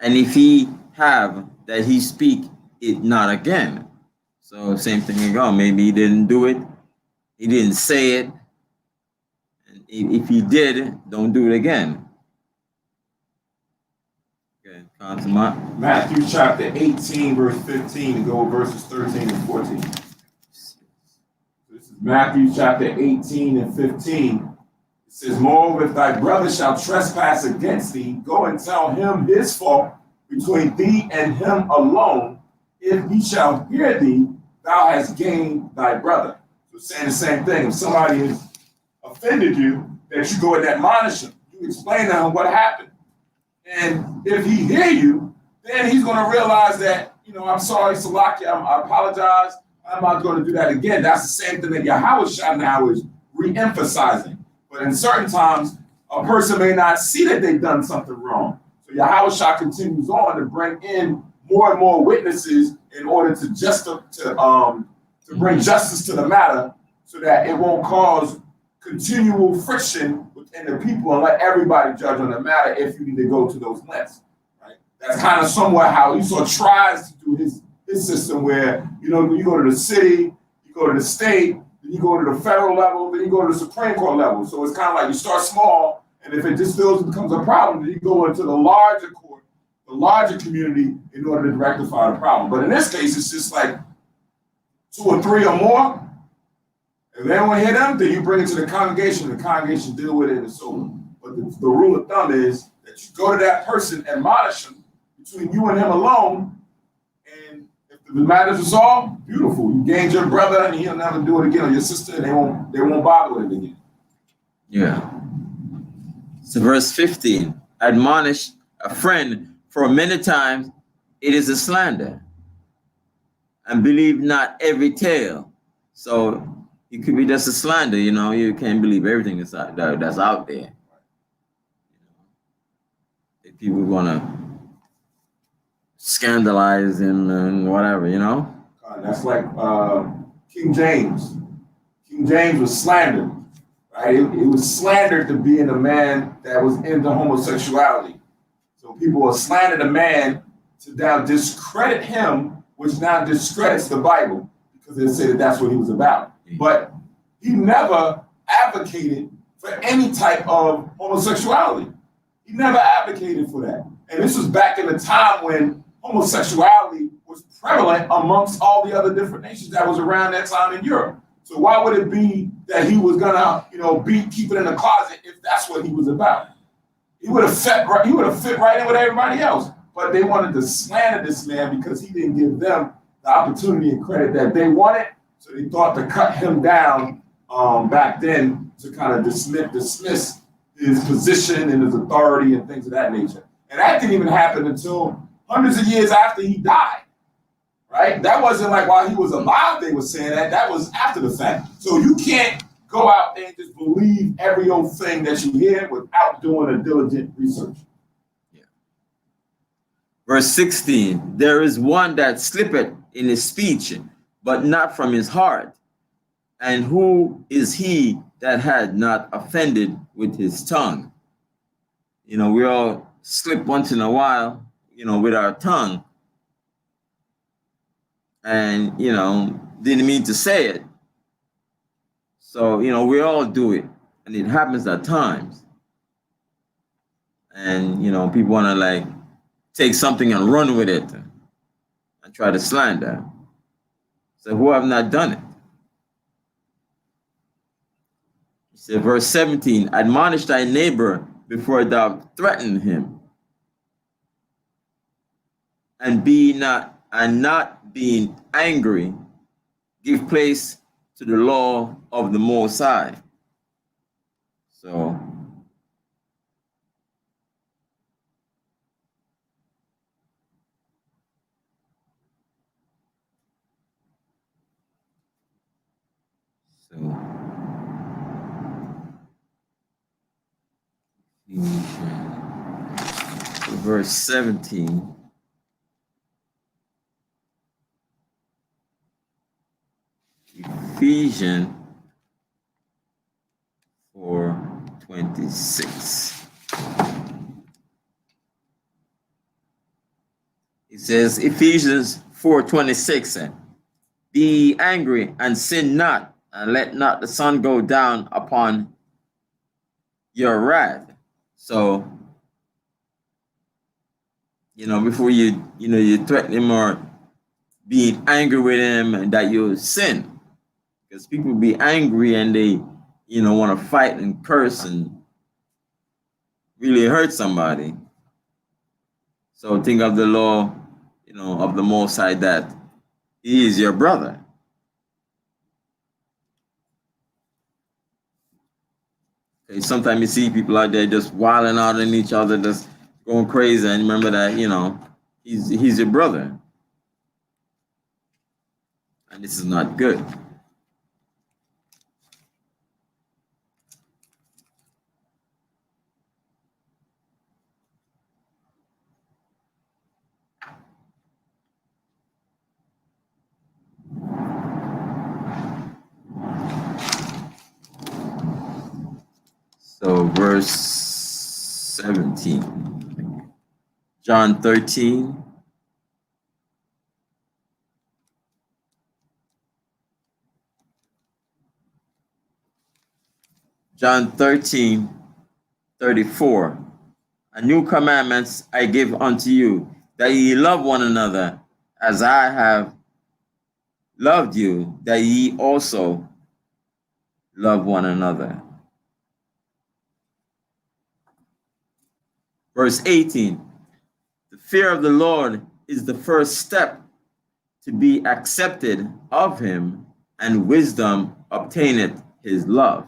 And if he have, that he speak it not again. So same thing again. Maybe he didn't do it. He didn't say it. And if he did, don't do it again. Okay, come to Matthew chapter 18, verse 15, and go verses 13 and 14. This is Matthew chapter 18 and 15. It says, moreover, if thy brother shall trespass against thee, go and tell him his fault between thee and him alone. If he shall hear thee, thou hast gained thy brother. So saying the same thing. If somebody has offended you, that you go and admonish him. You explain to him what happened. And if he hear you, then he's going to realize that, I'm sorry, Salaki, I apologize. I'm not going to do that again. That's the same thing that Yahushua now is re-emphasizing. But in certain times, a person may not see that they've done something wrong. So Yahushua continues on to bring in more and more witnesses in order to bring justice to the matter, so that it won't cause continual friction within the people and let everybody judge on the matter if you need to go to those lengths. Right? That's kind of somewhat how Esau tries to do his system, where you go to the city, you go to the state, then you go to the federal level, then you go to the Supreme Court level. So it's kind of like you start small, and if it just becomes a problem, then you go into the larger court, the larger community, in order to rectify the problem. But in this case, it's just like 2 or 3 or more. If they don't hear them, then you bring it to the congregation deal with it and so on. But the rule of thumb is that you go to that person, admonish him between you and him alone, and if the matter's resolved, beautiful. You gained your brother, and he'll never do it again, or your sister, and they won't bother with it again. Yeah. So verse 15, admonish a friend, for many times it is a slander, and believe not every tale. So it could be just a slander, you can't believe everything that's out there. If people want to scandalize him and whatever, That's like King James. King James was slandered, right? It was slandered to being a man that was into homosexuality. So people will slander the man to now discredit him, which now discredits the Bible, because they say that that's what he was about. But he never advocated for any type of homosexuality. He never advocated for that. And this was back in the time when homosexuality was prevalent amongst all the other different nations that was around that time in Europe. So why would it be that he was gonna, keep it in the closet if that's what he was about? He would have fit right in with everybody else. But they wanted to slander this man because he didn't give them the opportunity and credit that they wanted. So they thought to cut him down back then to kind of dismiss his position and his authority and things of that nature. And that didn't even happen until hundreds of years after he died, right? That wasn't like while he was alive they were saying that. That was after the fact. So you can't go out there and just believe every old thing that you hear without doing a diligent research. Yeah. Verse 16, there is one that slippeth in his speech, but not from his heart. And who is he that had not offended with his tongue? You know, we all slip once in a while, you know, with our tongue. And, you know, didn't mean to say it. So, you know, we all do it. And it happens at times. And, you know, people want to like take something and run with it and try to slander. So who have not done it? He said, verse 17, admonish thy neighbor before thou threaten him, and not being angry, give place to the law of the Most High. So verse 17. Ephesians 4:26. It says, Ephesians 4:26, be angry and sin not, and let not the sun go down upon your wrath. So, you know, before you threaten him or being angry with him and that you sin. Because people be angry and they, you know, want to fight and curse and really hurt somebody. So think of the law, you know, of the Most High, that he is your brother. Okay, sometimes you see people out there just wilding out on each other, just going crazy, and remember that, you know, he's your brother. And this is not good. So verse 17, John 13. John 13:34. A new commandments I give unto you, that ye love one another, as I have loved you, that ye also love one another. Verse 18, the fear of the Lord is the first step to be accepted of him, and wisdom obtaineth his love.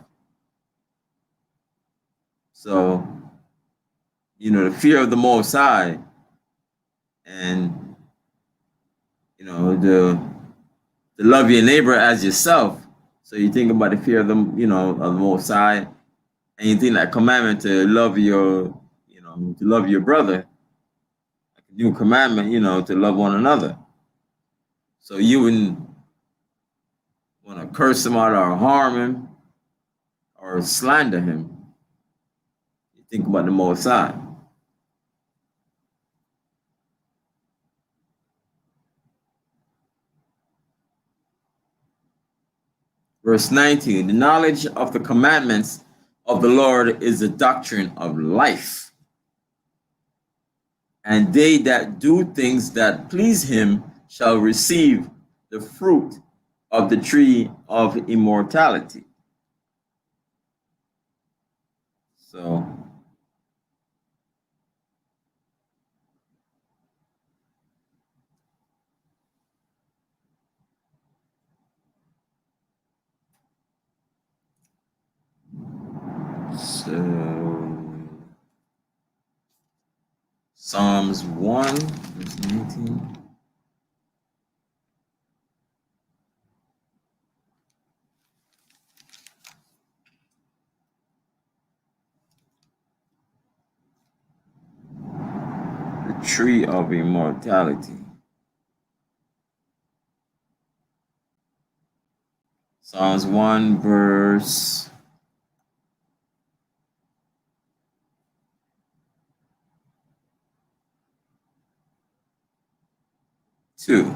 So, you know, the fear of the Most High, and, you know, the love your neighbor as yourself. So you think about the fear of the, you know, of the Most High, and you think that commandment to love your, you know, to love your brother, like a new commandment, you know, to love one another. So you wouldn't want to curse him out or harm him or slander him. You think about the Most High. Verse 19, the knowledge of the commandments of the Lord is the doctrine of life. And they that do things that please him shall receive the fruit of the tree of immortality. So, Psalms 1, verse 19. The tree of immortality. Psalms 1, verse 2.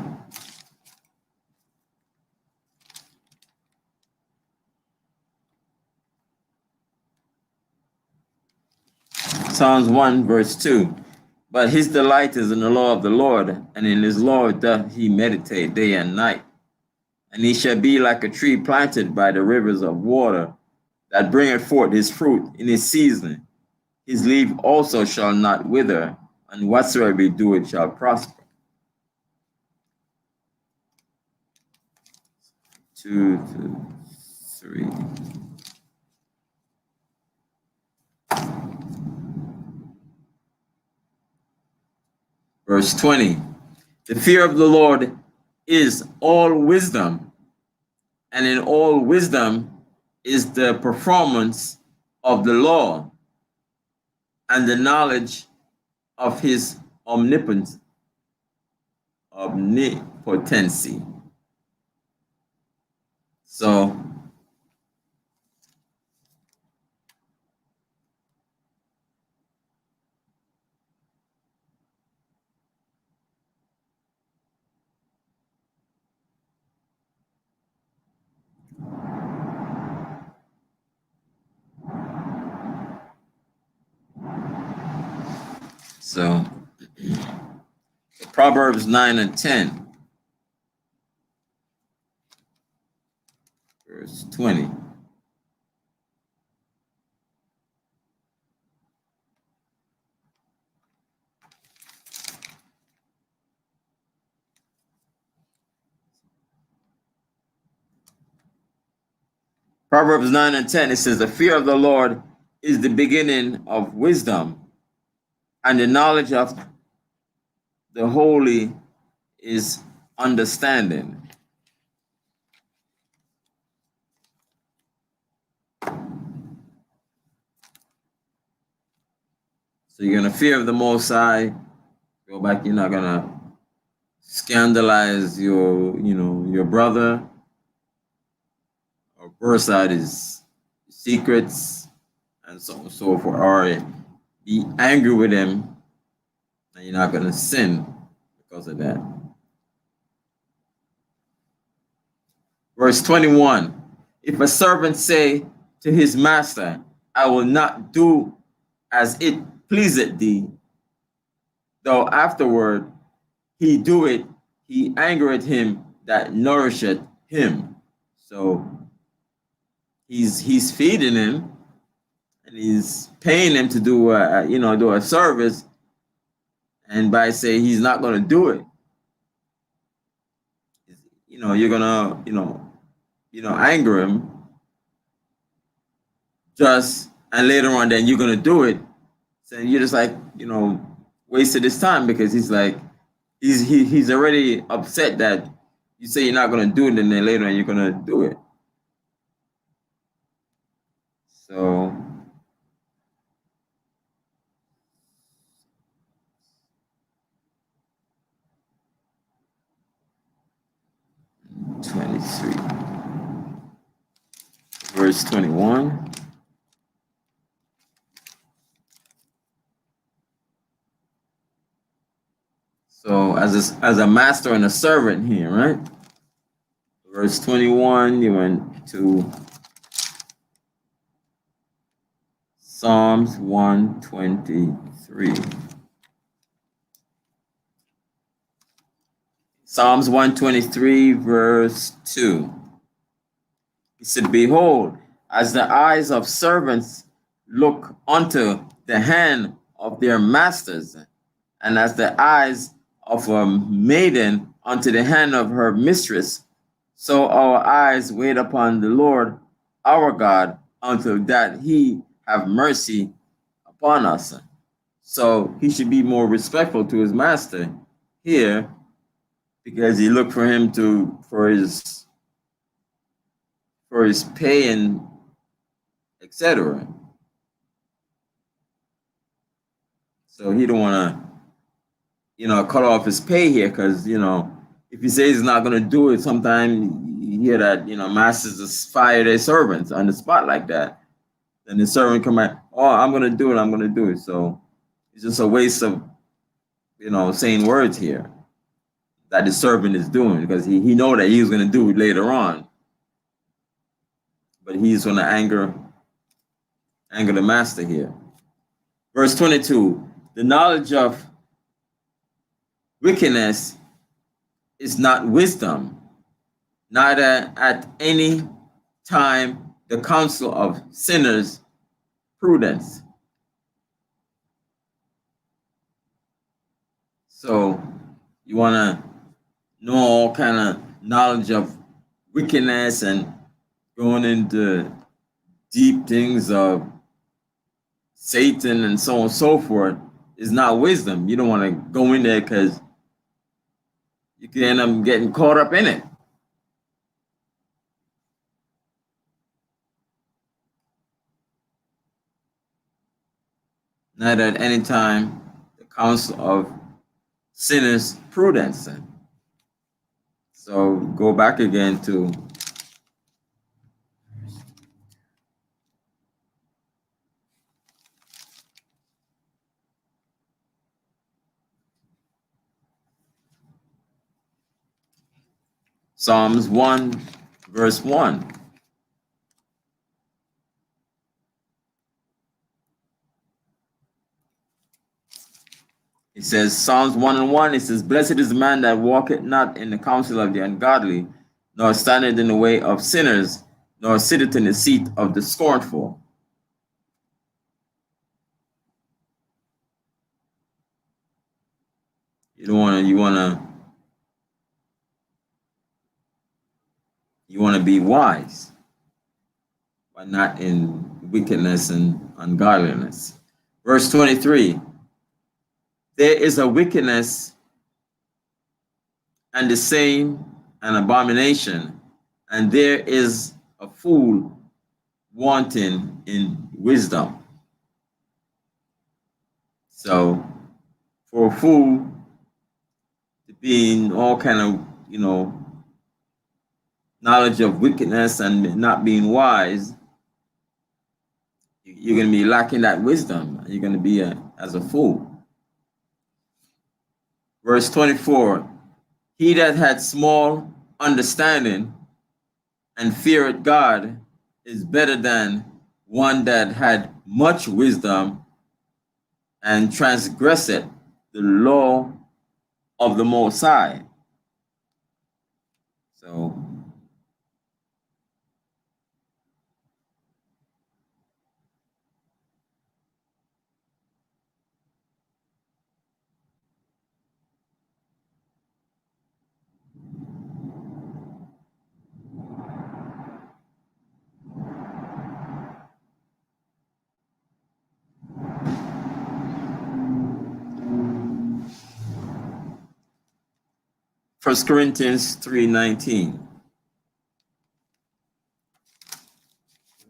Psalms 1, verse 2. But his delight is in the law of the Lord, and in his law doth he meditate day and night. And he shall be like a tree planted by the rivers of water, that bringeth forth his fruit in his season. His leaf also shall not wither, and whatsoever he doeth shall prosper. 2 to 3. Verse 20. The fear of the Lord is all wisdom, and in all wisdom is the performance of the law, and the knowledge of his omnipotency. So Proverbs 9 and 10, verse 20. Proverbs 9 and 10, it says, the fear of the Lord is the beginning of wisdom, and the knowledge of the holy is understanding. So you're going to fear of the Most High. Go back, you're not going to scandalize your brother or burst out his secrets and so on and so forth, or be angry with him, and you're not going to sin because of that. Verse 21, if a servant say to his master, I will not do as it pleaseth thee, though afterward he do it, he angereth him that nourisheth him. So he's feeding him, and he's paying him to do a service, and by saying he's not going to do it, you're gonna anger him, and later on then you're gonna do it. So you're just like wasted his time, because he's already upset that you say you're not gonna do it, and then later on you're gonna do it. So verse 21. So as a master and a servant here, right? Verse 21, you went to Psalms 123. Psalms 123, verse 2. He said, behold, as the eyes of servants look unto the hand of their masters, and as the eyes of a maiden unto the hand of her mistress, so our eyes wait upon the Lord our God, until that he have mercy upon us. So he should be more respectful to his master here, because he looked for him for his pay and etc. So he don't want to, cut off his pay here, because if he says he's not going to do it, sometimes you hear that masters just fire their servants on the spot like that. Then the servant come out, oh, I'm going to do it, I'm going to do it. So it's just a waste of saying words here that the servant is doing, because he know that he's going to do it later on, but he's going to anger the master here. Verse 22, the knowledge of wickedness is not wisdom, neither at any time the counsel of sinners prudence. So you want to know all kind of knowledge of wickedness and going into deep things of Satan and so on and so forth is not wisdom. You don't want to go in there, because you can end up getting caught up in it. Not at any time the counsel of sinners prudence. So go back again to Psalms 1, verse 1. It says, Psalms 1:1, it says, blessed is the man that walketh not in the counsel of the ungodly, nor standeth in the way of sinners, nor sitteth in the seat of the scornful. You want to be wise, but not in wickedness and ungodliness. Verse 23, there is a wickedness and the same an abomination, and there is a fool wanting in wisdom. So for a fool to be in all kind of, knowledge of wickedness and not being wise, you're going to be lacking that wisdom. You're going to be as a fool. Verse 24, he that had small understanding and feared God is better than one that had much wisdom and transgresseth the law of the Most High. So First Corinthians 3:19,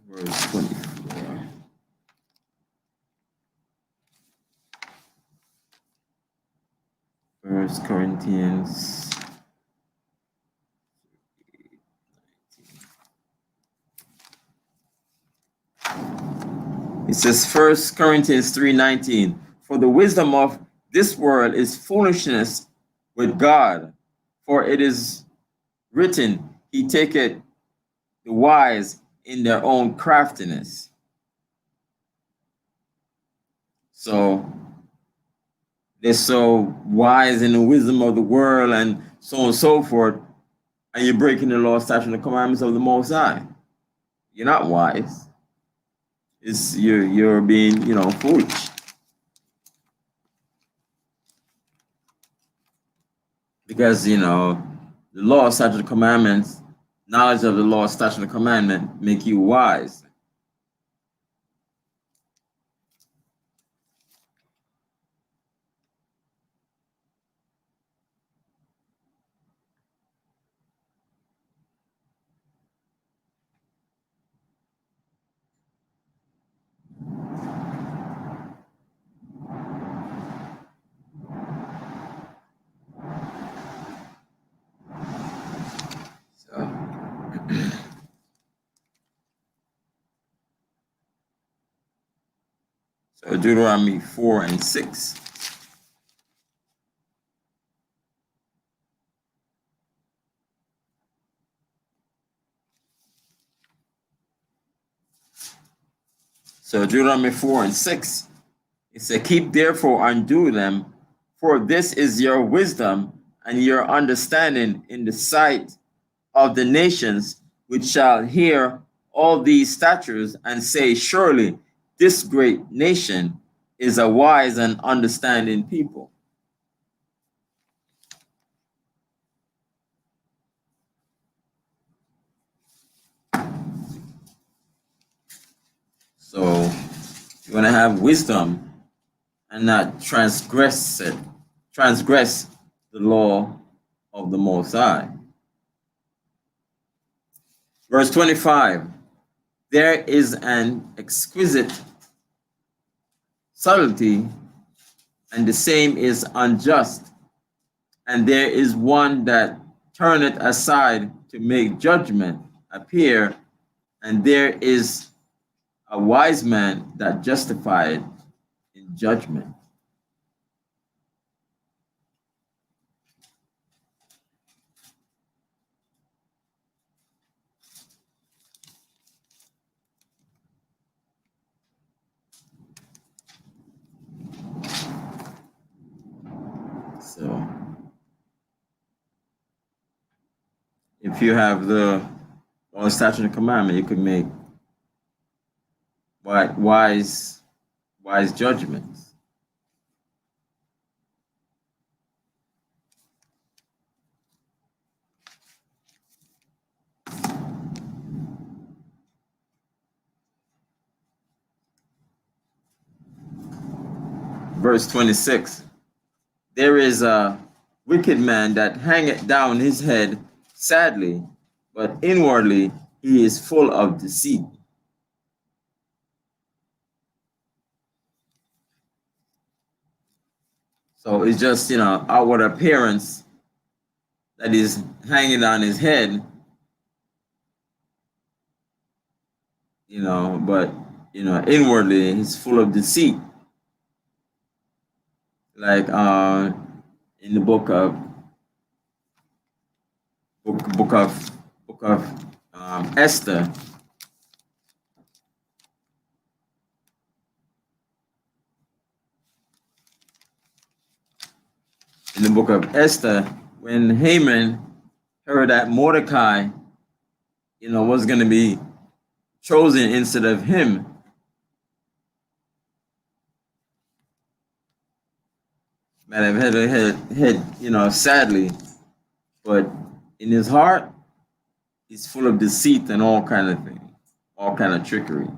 verse 24. First Corinthians. It says First Corinthians 3:19, for the wisdom of this world is foolishness with God, for it is written, he taketh the wise in their own craftiness. So they're so wise in the wisdom of the world and so on and so forth, and you're breaking the law, statutes, and the commandments of the Most High. You're not wise. You're being, foolish. Because, the law, statutes, and commandments, knowledge of the law, statutes, and the commandment make you wise. So Deuteronomy 4 and 6. So Deuteronomy 4 and 6, it said, keep therefore and do them, for this is your wisdom and your understanding in the sight of the nations, which shall hear all these statutes and say, surely this great nation is a wise and understanding people. So you want to have wisdom and not transgress the law of the Most High. Verse 25, there is an exquisite subtlety, and the same is unjust, and there is one that turneth aside to make judgment appear, and there is a wise man that justified in judgment. So if you have the statute and commandment, you could make wise judgments. Verse 26, there is a wicked man that hangeth down his head sadly, but inwardly he is full of deceit. So it's just, outward appearance that is hanging on his head, but, inwardly he's full of deceit. Like in the book of Esther, in the book of Esther, when Haman heard that Mordecai, was going to be chosen instead of him, man, I've had, sadly, but in his heart, he's full of deceit and all kind of things, all kind of trickery.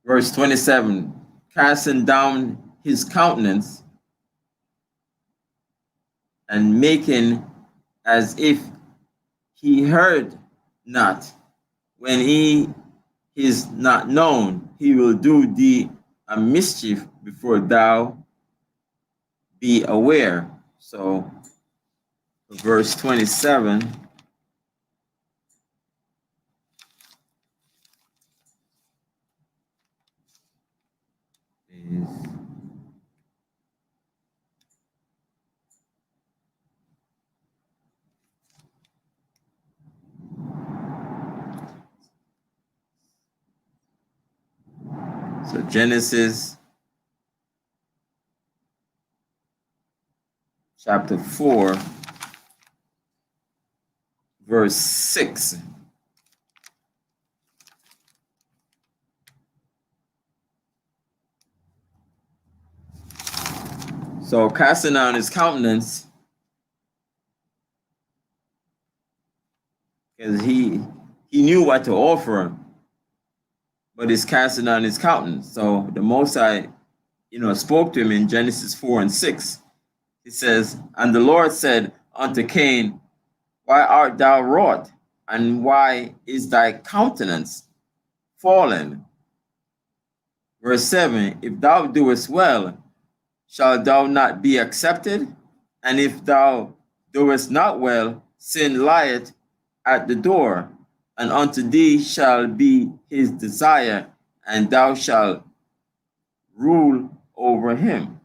Verse 27, casting down his countenance and making as if he heard not, when he is not known, he will do thee a mischief before thou be aware. So verse 27 is so Genesis chapter 4, verse 6. So casting down his countenance, because he knew what to offer him, but he's casting down his countenance. So the Most High, spoke to him in Genesis 4 and 6. He says, and the Lord said unto Cain, why art thou wroth, and why is thy countenance fallen? Verse 7, if thou doest well, shalt thou not be accepted? And if thou doest not well, sin lieth at the door, and unto thee shall be his desire, and thou shalt rule over him.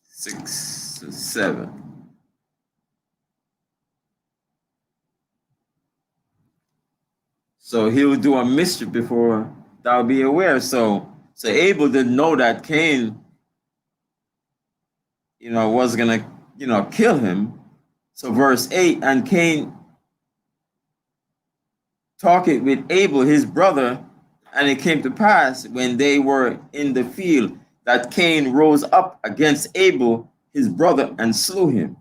Six to seven. So he will do a mischief before thou be aware. So Abel didn't know that Cain, was gonna, kill him. So verse 8, and Cain talked with Abel his brother, and it came to pass when they were in the field that Cain rose up against Abel his brother and slew him.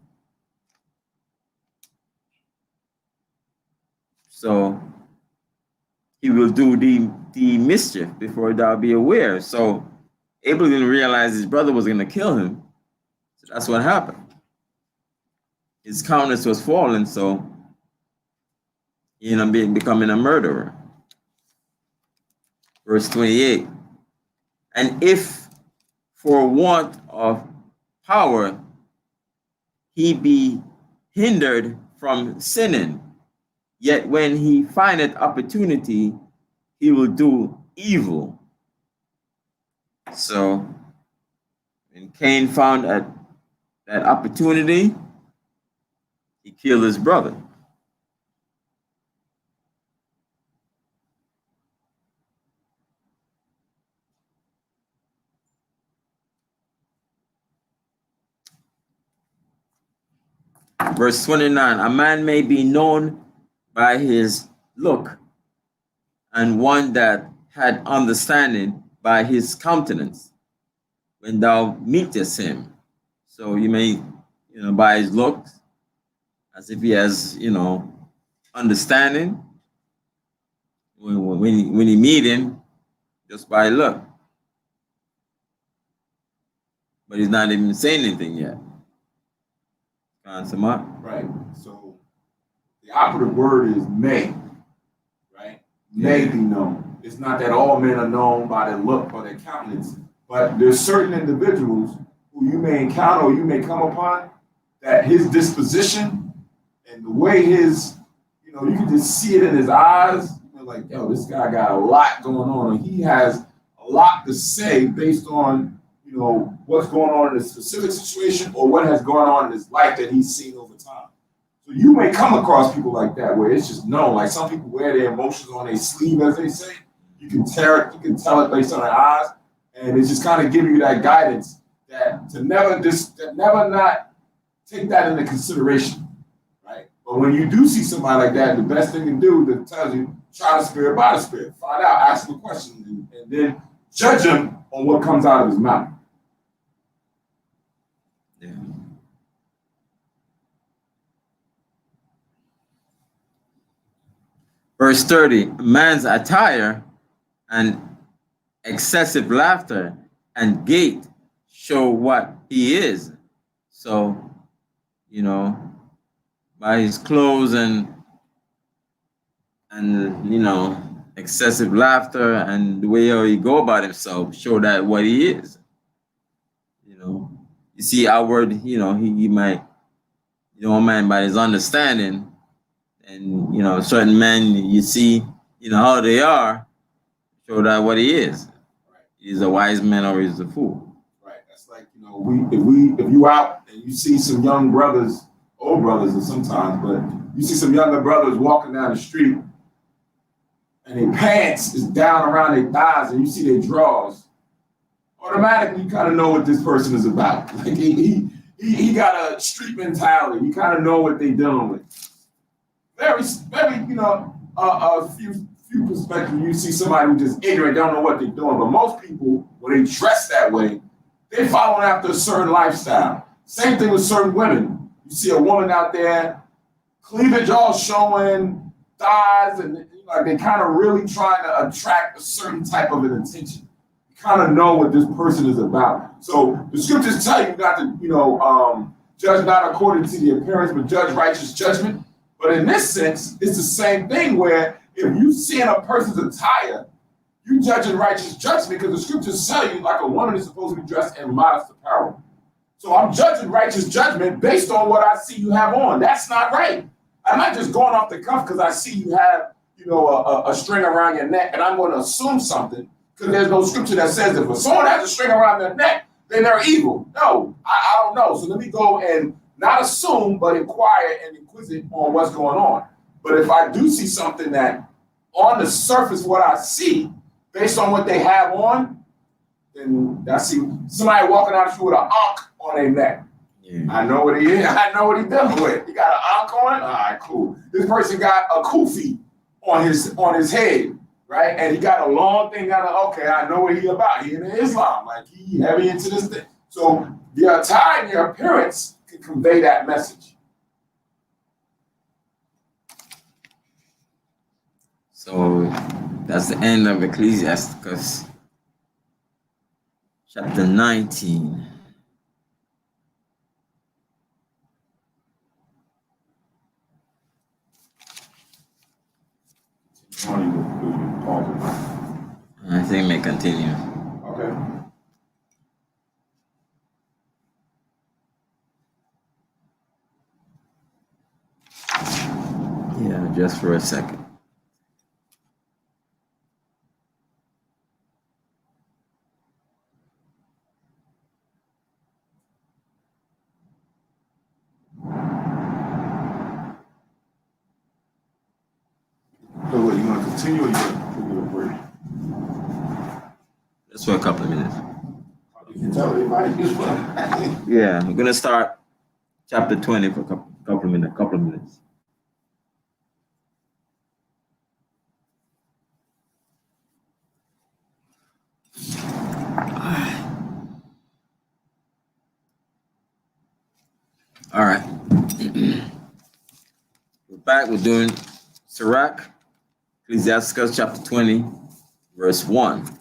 So he will do the mischief before thou be aware. So Abel didn't realize his brother was going to kill him. So that's what happened. His countenance was fallen, so he ended up becoming a murderer. Verse 28. And if for want of power he be hindered from sinning, yet when he findeth opportunity, he will do evil. So when Cain found that opportunity, he killed his brother. Verse 29, a man may be known by his look, and one that had understanding by his countenance when thou meetest him. So you may, by his looks, as if he has, understanding. When you meet him, just by look. But he's not even saying anything yet. Right. So the operative word is may. Right? May be known. It's not that all men are known by their look or their countenance, but there's certain individuals who you may encounter or you may come upon that his disposition and the way his, you can just see it in his eyes. You're like, yo, this guy got a lot going on, and he has a lot to say based on, what's going on in a specific situation or what has gone on in his life that he's seen over time. So you may come across people like that where it's just known. Like some people wear their emotions on their sleeve, as they say. You can tell it based on their eyes, and it's just kind of giving you that guidance that to never not take that into consideration, right? But when you do see somebody like that, the best thing to do that tells you, try the spirit by the spirit, find out, ask him a question, and then judge him on what comes out of his mouth. Yeah. Verse 30, man's attire and excessive laughter and gait show what he is. So, by his clothes and excessive laughter and the way he go about himself show that what he is. You see outward, he might, man by his understanding, and certain men you see, how they are, show that what he is. Right. He's a wise man or he's a fool. Right. That's like, if you out and you see some young brothers, old brothers and sometimes, but you see some younger brothers walking down the street and their pants is down around their thighs and you see their drawers, automatically you kind of know what this person is about. Like he got a street mentality. You kind of know what they're dealing with. Very, a few perspectives, you see somebody who's just ignorant, don't know what they're doing. But most people, when they dress that way, they're following after a certain lifestyle. Same thing with certain women. You see a woman out there, cleavage all showing, thighs, and they kind of really trying to attract a certain type of an attention. You kind of know what this person is about. So the scriptures tell you not to, judge not according to the appearance, but judge righteous judgment. But in this sense, it's the same thing where if you see a person's attire, you judge in righteous judgment because the scriptures tell you like a woman is supposed to be dressed in modest apparel. So I'm judging righteous judgment based on what I see you have on. That's not right. I'm not just going off the cuff because I see you have, a string around your neck, and I'm going to assume something because there's no scripture that says if someone has a string around their neck, then they're evil. No, I don't know. So let me go and not assume, but inquire and inquisite on what's going on. But if I do see something that on the surface, what I see, based on what they have on, then I see somebody walking out the street with an ankh on their neck. Yeah. I know what he is. I know what he's dealing with. He got an ankh on. All right, cool. This person got a kufi on his head, right? And he got a long thing down. Okay, I know what he about. He in Islam, like he heavy into this thing. So the attire and your appearance can convey that message. So that's the end of Ecclesiasticus, chapter 19. I think may continue. Okay. Yeah, just for a second. So what, you want to continue or you want to give it a break? Just for a couple of minutes. You can tell everybody as well. Yeah, I'm gonna start chapter 20 for a couple of minutes. All right. We're back. We're doing Sirach, Ecclesiasticus chapter 20, verse 1.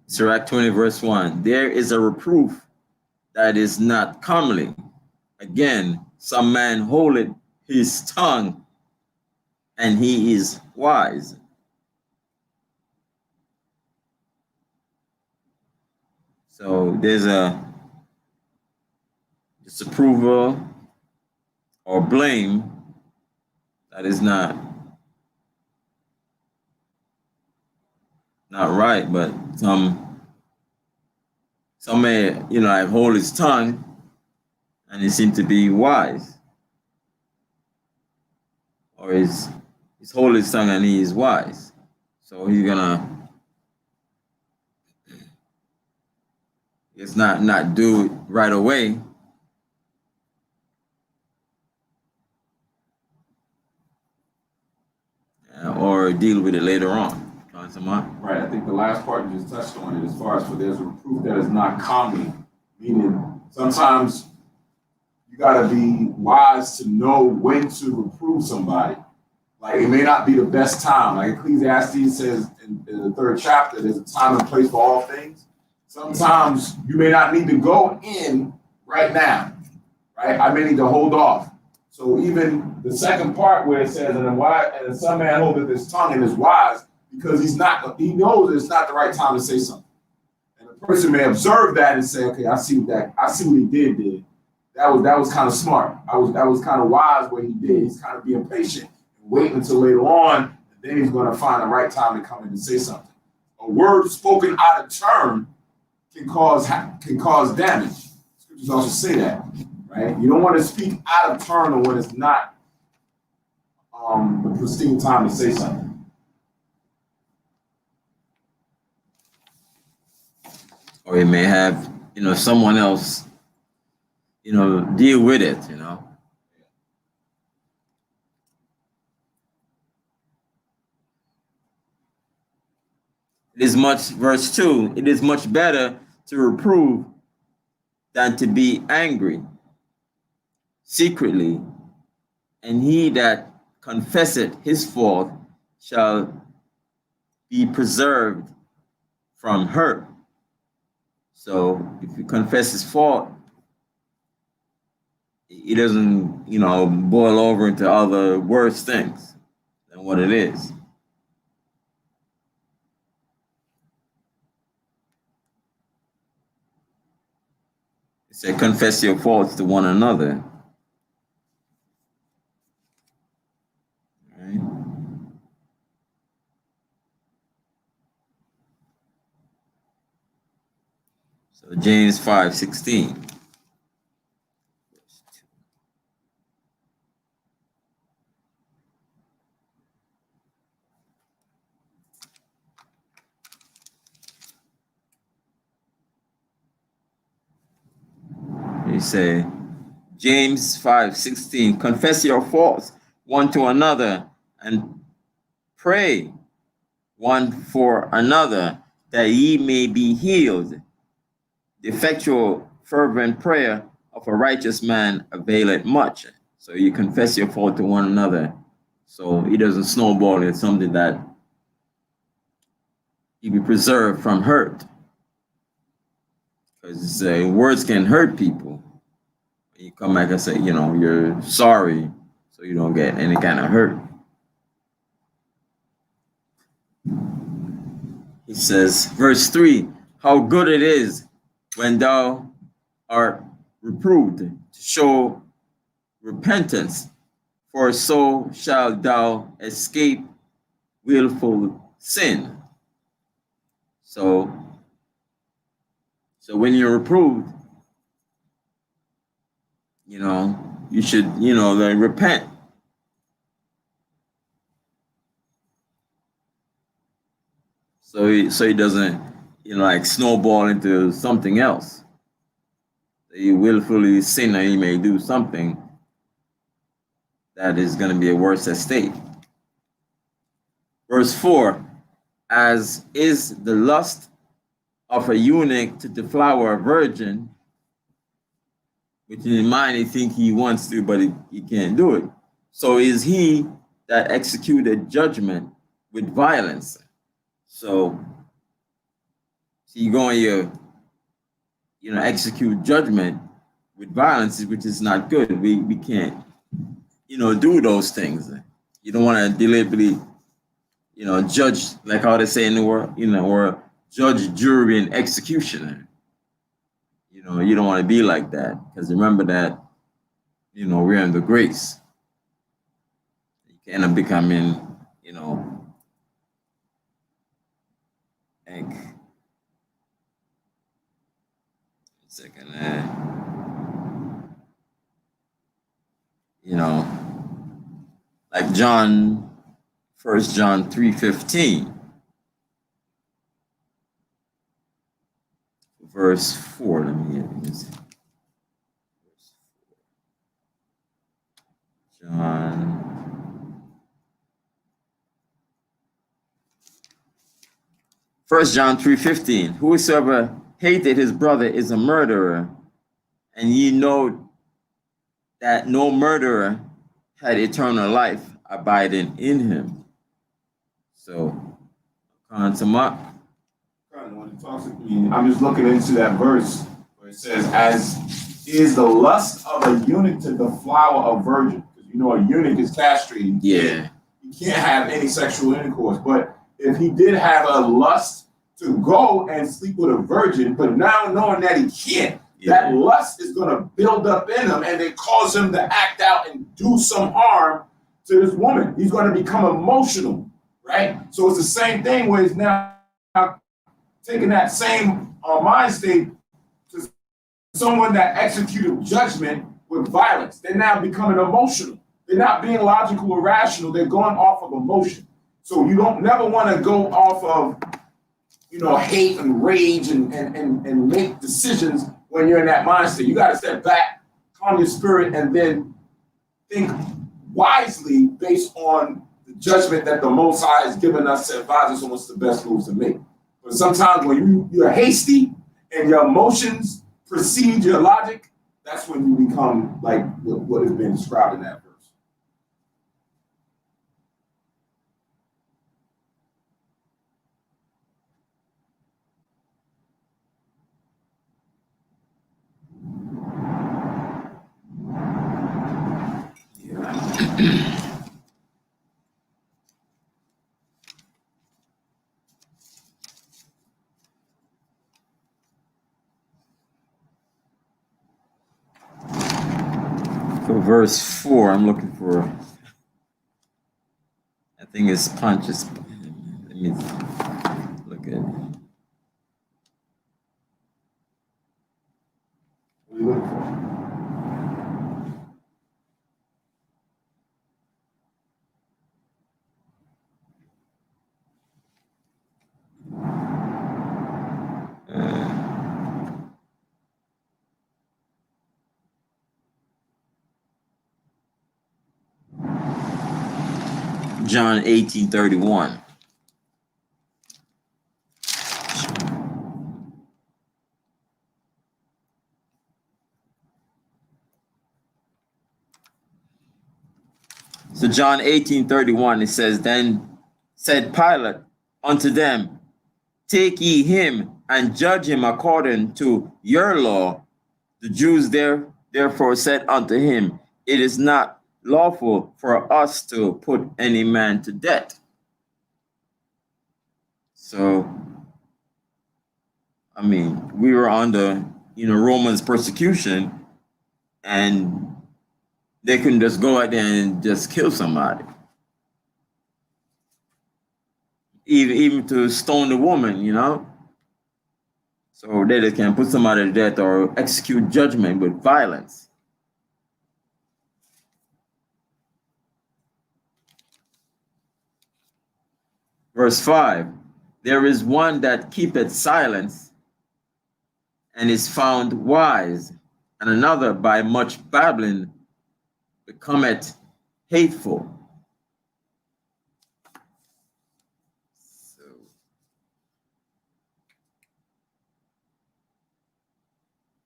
Sirach 20, verse 1. There is a reproof that is not comely. Again, some man holdeth his tongue, and he is wise. So there's a disapproval or blame that is not right, but some may, like hold his tongue and he seems to be wise. Or he's hold his tongue and he is wise. So he's gonna not do it right away. Or deal with it later on. Right, I think the last part you just touched on it as far as for there's a reproof that is not comely, meaning sometimes you got to be wise to know when to reprove somebody. Like it may not be the best time. Like Ecclesiastes says in the 3rd chapter, there's a time and place for all things. Sometimes you may not need to go in right now, right? I may need to hold off. So even the second part where it says, and some man holdeth his tongue and is wise, because he knows it's not the right time to say something. And the person may observe that and say, okay, I see what he did. That was kind of smart. That was kind of wise what he did. He's kind of being patient and waiting until later on, and then he's going to find the right time to come in and say something. A word spoken out of turn can cause damage. Scriptures also say that, right? You don't want to speak out of turn or when it's not the pristine time to say something. Or you may have, someone else, deal with it, It is much, verse 2, it is much better to reprove than to be angry secretly and he that confesseth his fault shall be preserved from hurt. So if you confess his fault, it doesn't, boil over into other worse things than what it is. It said, confess your faults to one another. Right? So James 5:16. He say, James 5:16, confess your faults one to another and pray one for another that ye may be healed. The effectual fervent prayer of a righteous man availeth much. So you confess your fault to one another, so it doesn't snowball into something that you be preserved from hurt. Because words can hurt people. You come back and say, you're sorry, so you don't get any kind of hurt. He says, verse 3, how good it is when thou art reproved to show repentance, for so shalt thou escape willful sin. So when you're reproved, you should, then repent. So it doesn't, like snowball into something else. You willfully sin, and you may do something that is going to be a worse estate. Verse 4, as is the lust of a eunuch to deflower a virgin, which in his mind he think he wants to, but he can't do it. So is he that executed judgment with violence. So you go and you execute judgment with violence, which is not good. We can't, do those things. You don't want to deliberately, judge, like how they say in the world, or judge, jury, and executioner. You don't want to be like that, because remember that, we're under grace. You can end up becoming, like, second, like John, 1 John 3:15, verse 4. Let me get this. John, 1 John 3:15. Whosoever hated his brother is a murderer, and ye know that no murderer had eternal life abiding in him. So, when it talks to me, I'm just looking into that verse where it says, as is the lust of a eunuch to deflower a virgin. Because a eunuch is castrated. Yeah. He can't have any sexual intercourse. But if he did have a lust to go and sleep with a virgin, but now knowing that he can't, that lust is going to build up in him and then cause him to act out and do some harm to this woman. He's going to become emotional, right? So it's the same thing where he's now taking that same mind state to someone that executed judgment with violence. They're now becoming emotional. They're not being logical or rational. They're going off of emotion. So you don't never want to go off of, hate and rage and make decisions when you're in that mindset. You got to step back, calm your spirit, and then think wisely based on the judgment that the Most High has given us to advise us on what's the best moves to make. But sometimes when you're hasty and your emotions precede your logic, that's when you become like what is being described in that verse. For verse 4, I'm looking for, I think it's Pontius. Let me look at it. What are you looking for? John 18:31. So John 18:31, it says, Then said Pilate unto them, Take ye him and judge him according to your law. The Jews therefore said unto him, It is not lawful for us to put any man to death. So, I mean, we were under, Romans persecution, and they couldn't just go out there and just kill somebody. Even to stone the woman, So they just can't put somebody to death or execute judgment with violence. Verse 5, There is one that keepeth silence and is found wise, and another by much babbling becometh hateful.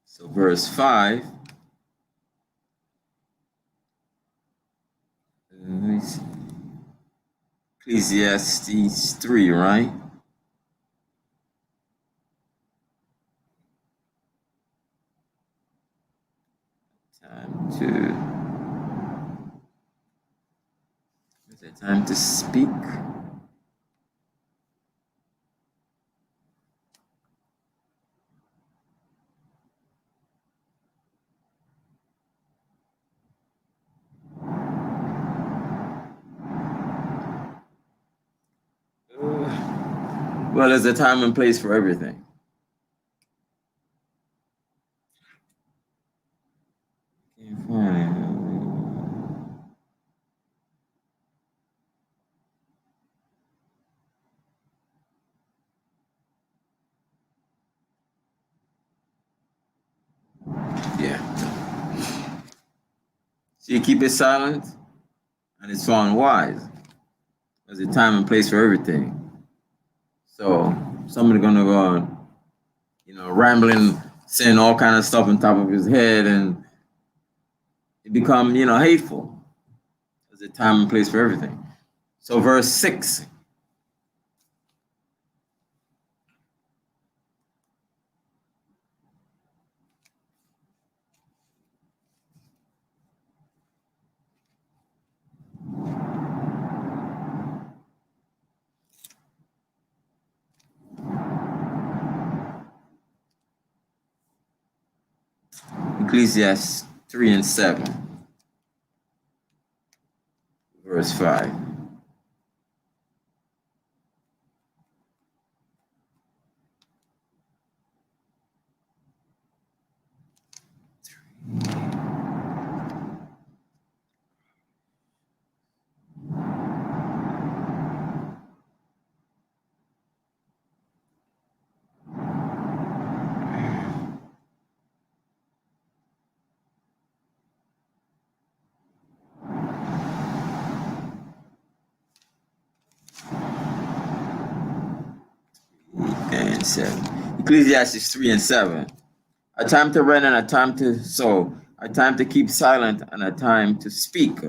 So verse 5, let me see. Ecclesiastes 3, right? Is it time to speak? Well, there's a time and place for everything. Yeah. So you keep it silent, and it's found wise. There's a time and place for everything. So somebody's gonna go, rambling, saying all kind of stuff on top of his head, and it become, hateful. There's a time and place for everything. So verse 6. Ecclesiastes 3 and 7. Verse 5. And 7. Ecclesiastes 3 and 7. A time to rest and a time to sow, a time to keep silent and a time to speak.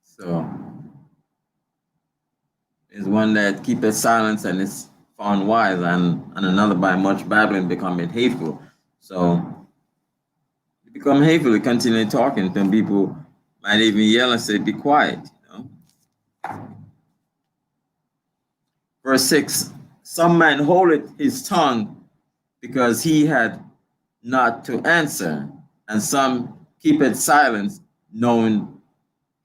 So there's one that keepeth silence and is found wise, and another by much babbling becometh hateful. So You become hateful, you continue talking. Some people might even yell and say, be quiet. Verse 6, some man holdeth his tongue because he had not to answer, and some keepeth silence, knowing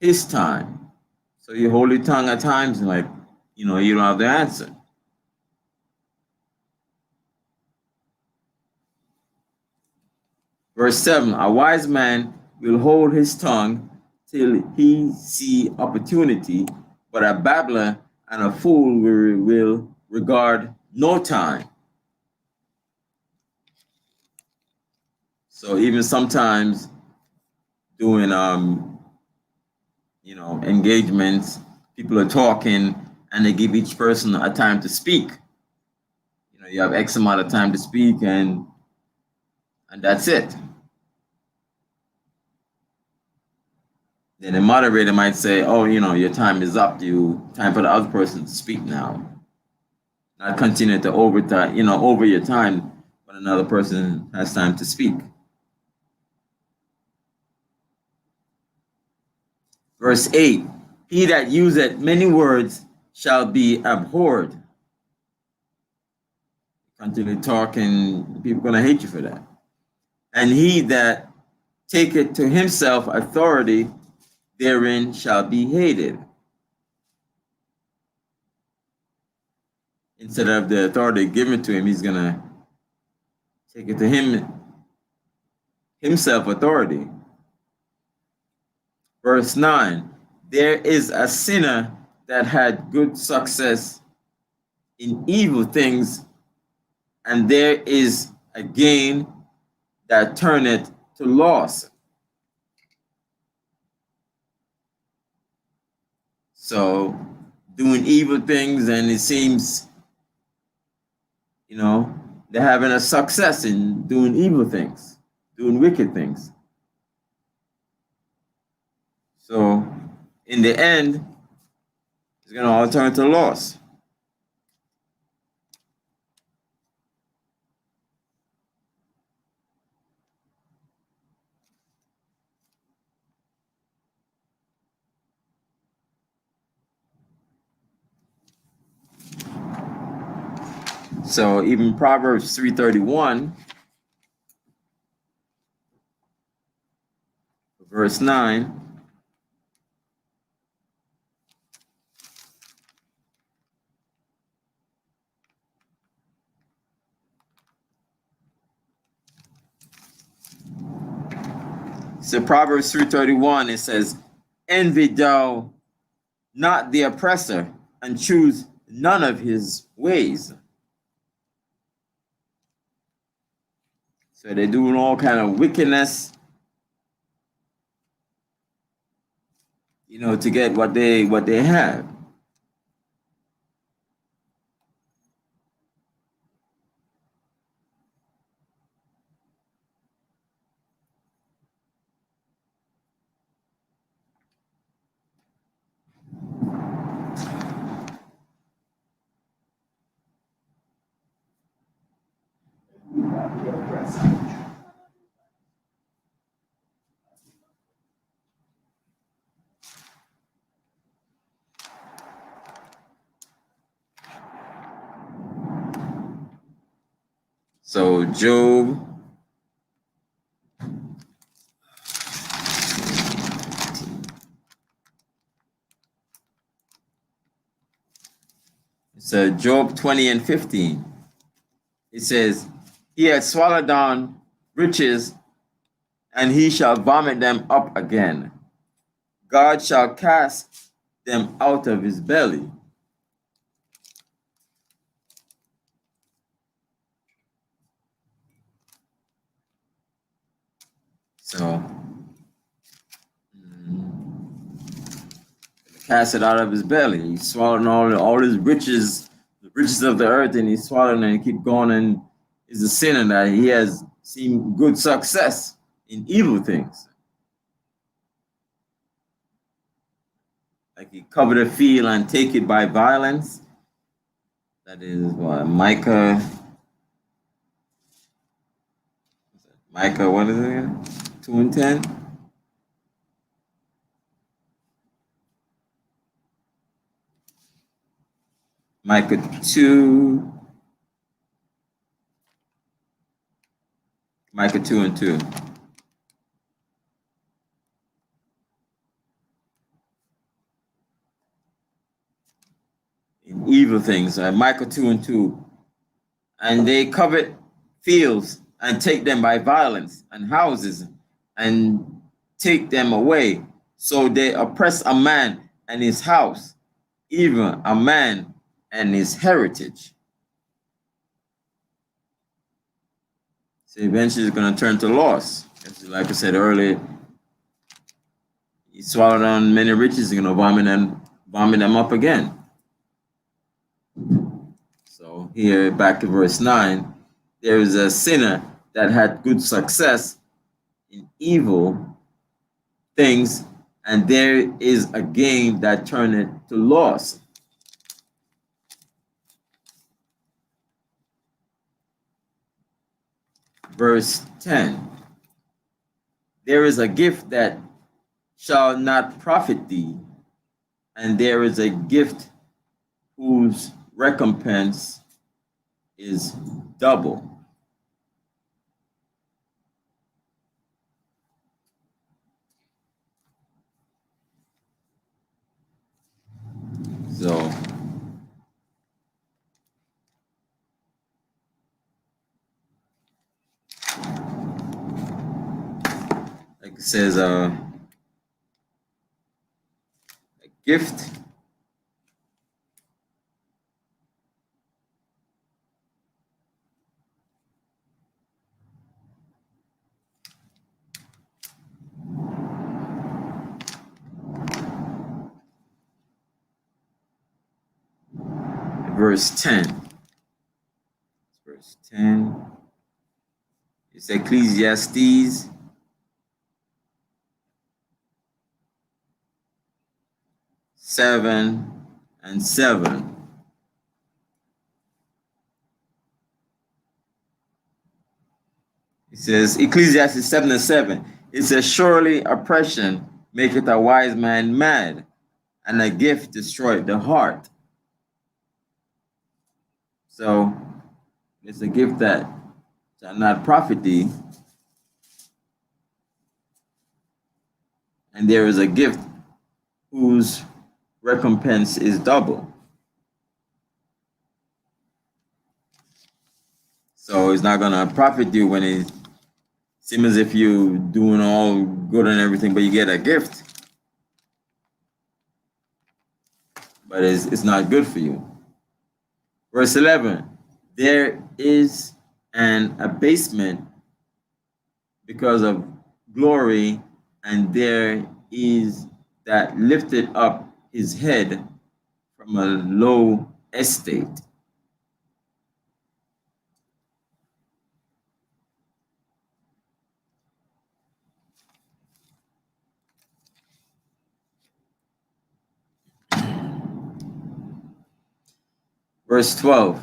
his time. So you hold your tongue at times, and you don't have the answer. Verse 7, a wise man will hold his tongue till he see opportunity, but a babbler and a fool will regard no time. So even sometimes doing engagements, people are talking and they give each person a time to speak. You have X amount of time to speak, and that's it. Then the moderator might say, oh, your time is up. Time for the other person to speak now. Not continue to over your time when another person has time to speak. Verse 8, he that useth many words shall be abhorred. Continue talking, people are going to hate you for that. And he that taketh to himself authority therein shall be hated. Instead of the authority given to him, he's going to take it to himself authority. Verse 9, there is a sinner that had good success in evil things, and there is a gain that turneth to loss. So doing evil things, and it seems, they're having a success in doing evil things, doing wicked things. So in the end, it's going to all turn to loss. So even Proverbs 3:31, verse 9, so Proverbs 3:31, it says, envy thou not the oppressor, and choose none of his ways. So they're doing all kind of wickedness, to get what they have. So Job, so Job 20:15, it says, he has swallowed down riches, and he shall vomit them up again. God shall cast them out of his belly. So cast it out of his belly. He's swallowing all his riches, the riches of the earth, and he's swallowing and keep going, and is a sinner that he has seen good success in evil things. Like he covered a field and take it by violence. That is what Micah, what is it again? 2 and 10. Micah 2. Micah 2 and 2. In evil things, Micah 2 and 2. And they covet fields and take them by violence, and houses and take them away. So they oppress a man and his house, even a man and his heritage. So eventually it's going to turn to loss. Like I said earlier, he swallowed on many riches, he's going to vomit them up again. So here, back to verse 9, there is a sinner that had good success in evil things, and there is a gain that turneth to loss. Verse 10, there is a gift that shall not profit thee, and there is a gift whose recompense is double. So like it says, a gift verse 10. Verse 10. It's Ecclesiastes 7 and 7. It says, Ecclesiastes 7 and 7. It says, surely oppression maketh a wise man mad, and a gift destroyeth the heart. So it's a gift that shall not profit thee, and there is a gift whose recompense is double. So it's not gonna profit you when it seems as if you're doing all good and everything, but you get a gift, but it's not good for you. Verse 11, there is an abasement because of glory, and there is that lifted up his head from a low estate. Verse 12,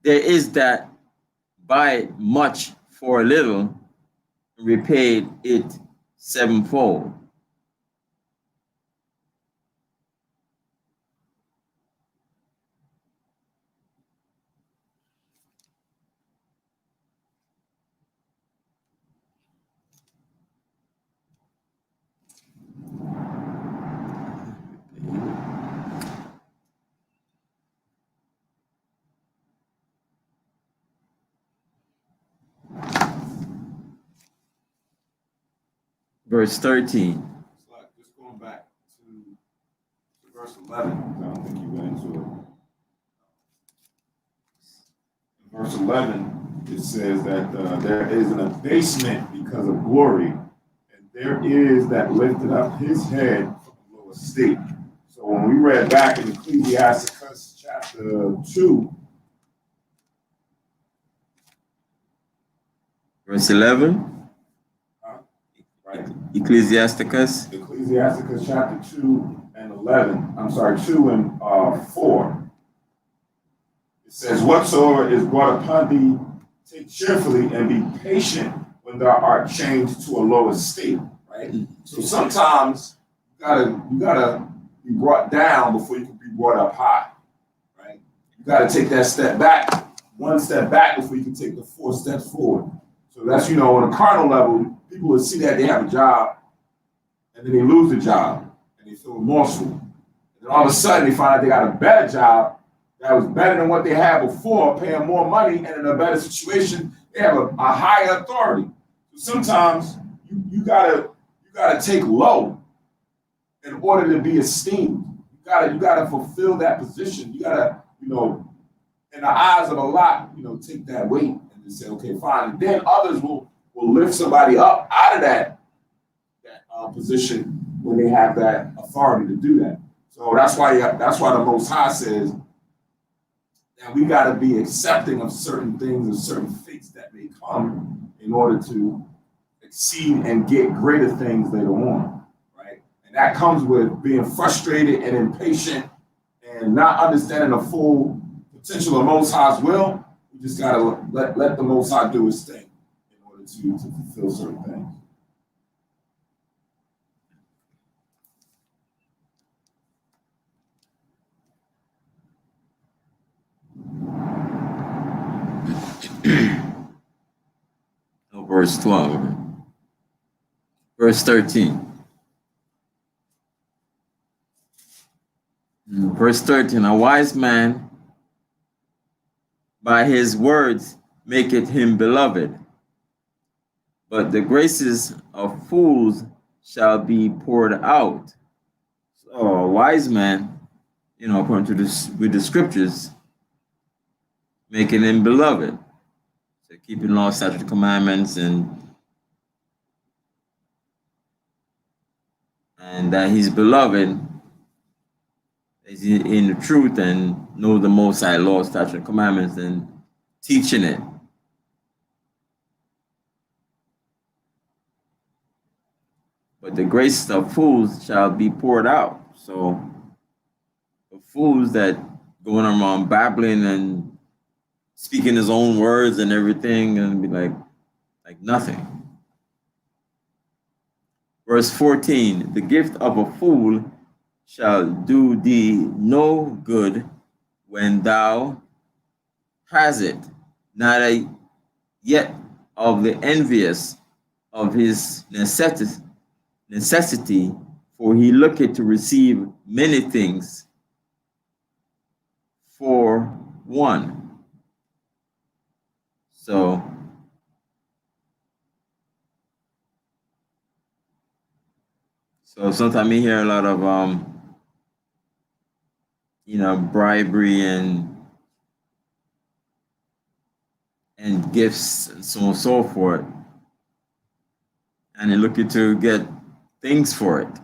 there is that buy much for a little, repaid it sevenfold. Verse 13. Just going back to verse 11, I don't think you went into it. In verse 11, it says that there is an abasement because of glory, and there is that lifted up his head from a low estate. So when we read back in Ecclesiasticus chapter 2, verse 11. Right. Ecclesiasticus chapter 2 and 11. 2 and 4. It says, whatsoever is brought upon thee, take cheerfully and be patient when thou art changed to a lower state, right? So sometimes you gotta be brought down before you can be brought up high, right? You gotta take that step back, one step back before you can take the 4 steps forward. So that's, on a carnal level, people will see that they have a job and then they lose the job and they feel remorseful. And then all of a sudden they find out they got a better job that was better than what they had before, paying more money and in a better situation. They have a higher authority. So sometimes you gotta take low in order to be esteemed. You gotta fulfill that position. You gotta, in the eyes of a lot, take that weight and just say, okay, fine. And then others will lift somebody up out of that position when they have that authority to do that. So that's why the Most High says that we got to be accepting of certain things and certain fates that may come in order to exceed and get greater things later on, right? And that comes with being frustrated and impatient and not understanding the full potential of Most High's will. We just got to let the Most High do his thing in order to fulfill certain things. Verse 12. Verse 13. Verse 13. A wise man by his words maketh him beloved, but the graces of fools shall be poured out. So a wise man, according to with the scriptures, making him beloved. So keeping law, statutes, commandments, and that he's beloved is in the truth and know the Most High law, statutes, and commandments, and teaching it. But the grace of fools shall be poured out. So the fools that going around babbling and speaking his own words and everything, and be like nothing. Verse 14, the gift of a fool shall do thee no good when thou hast it, neither yet of the envious of his necessity, for he looketh to receive many things for one. So sometimes you hear a lot of bribery and gifts and so on and so forth, and they're looking to get things for it.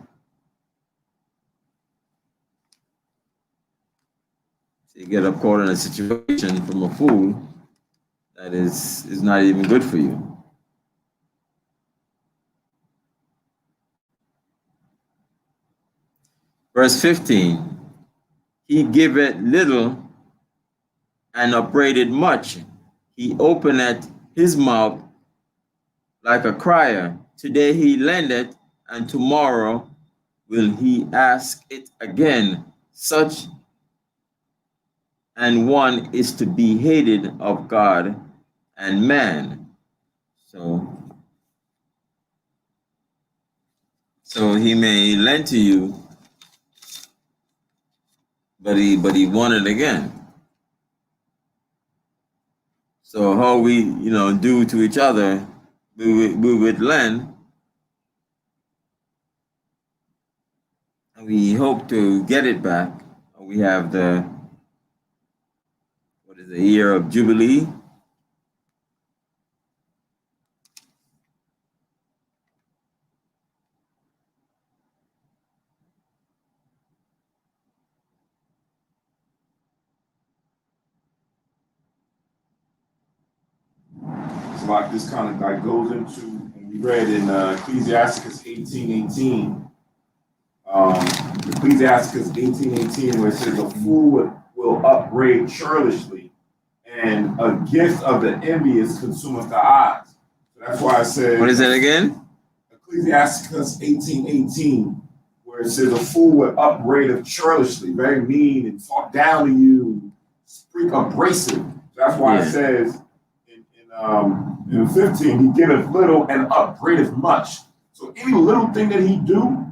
So you get up caught in a situation from a fool that is not even good for you. Verse 15, he giveth little and upbraided much. He openeth his mouth like a crier. Today he lendeth, and tomorrow will he ask it again. Such an one is to be hated of God and man. So he may lend to you, but he want it again. So how we do to each other, we would lend, and we hope to get it back. We have the year of Jubilee. Like this kind of goes into, and we read in Ecclesiasticus 18:18, Ecclesiasticus 18:18, where it says, a fool will upbraid churlishly, and a gift of the envious consumeth the eyes. That's why I said. What is it again? Ecclesiasticus 18:18, where it says, "A fool would upbraid churlishly, very mean, and talk down to you, speak abrasive." That's why it says in 15, "He giveth little and upbraideth much." So any little thing that he do,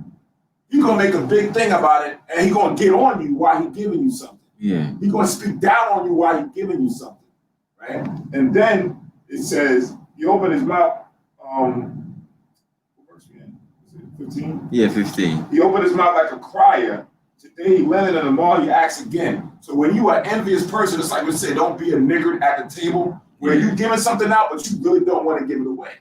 he's gonna make a big thing about it, and he's gonna get on you while he's giving you something. Yeah. He's gonna speak down on you while he's giving you something, right? And then it says, "He opened his mouth." 15? Yeah, 15. "He opened his mouth like a crier. Today he lended, and tomorrow he acts again." So when you are an envious person, it's like we say, don't be a niggard at the table where you're giving something out, but you really don't want to give it away,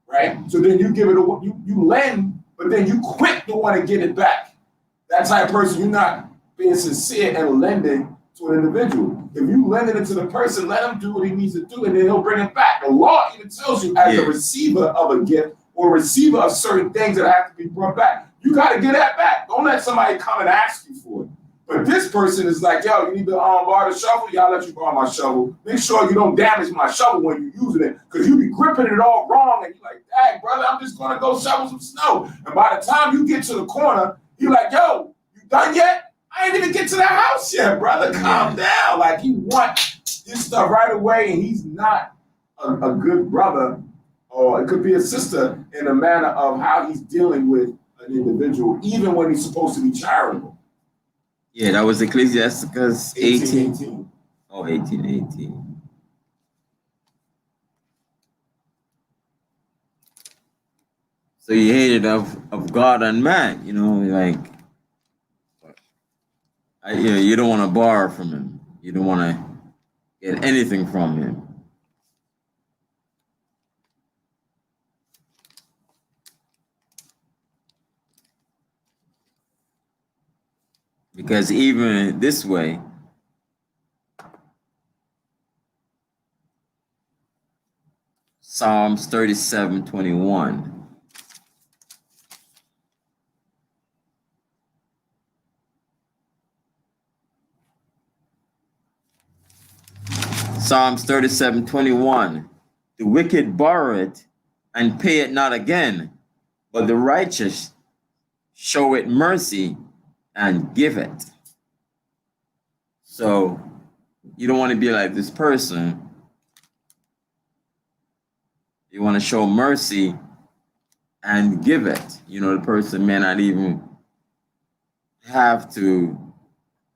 right? So then you give it away, you lend, but then you quick to want to get it back. That type of person, you're not being sincere and lending to an individual. If you lend it to the person, let him do what he needs to do, and then he'll bring it back. The law even tells you, as a receiver of a gift or receiver of certain things that have to be brought back, you got to get that back. Don't let somebody come and ask you for it. But this person is like, "Yo, you need to borrow the shovel? Yeah, I'll let you borrow my shovel. Make sure you don't damage my shovel when you're using it, because you be gripping it all wrong, and you're like, dang, brother, I'm just going to go shovel some snow." And by the time you get to the corner, you're like, "Yo, you done yet? I ain't even get to the house yet, brother. Calm down." Like, he want his stuff right away, and he's not a good brother, or it could be a sister, in a manner of how he's dealing with an individual, even when he's supposed to be charitable. Yeah, that was Ecclesiasticus 18. 18:18. Oh, 18:18. So you hated of God and man, like, you don't want to borrow from him. You don't want to get anything from him. Because even this way, Psalms 37:21. Psalms 37:21. "The wicked borrow it and pay it not again, but the righteous show it mercy and give it." So you don't want to be like this person. You want to show mercy and give it. The person may not even have to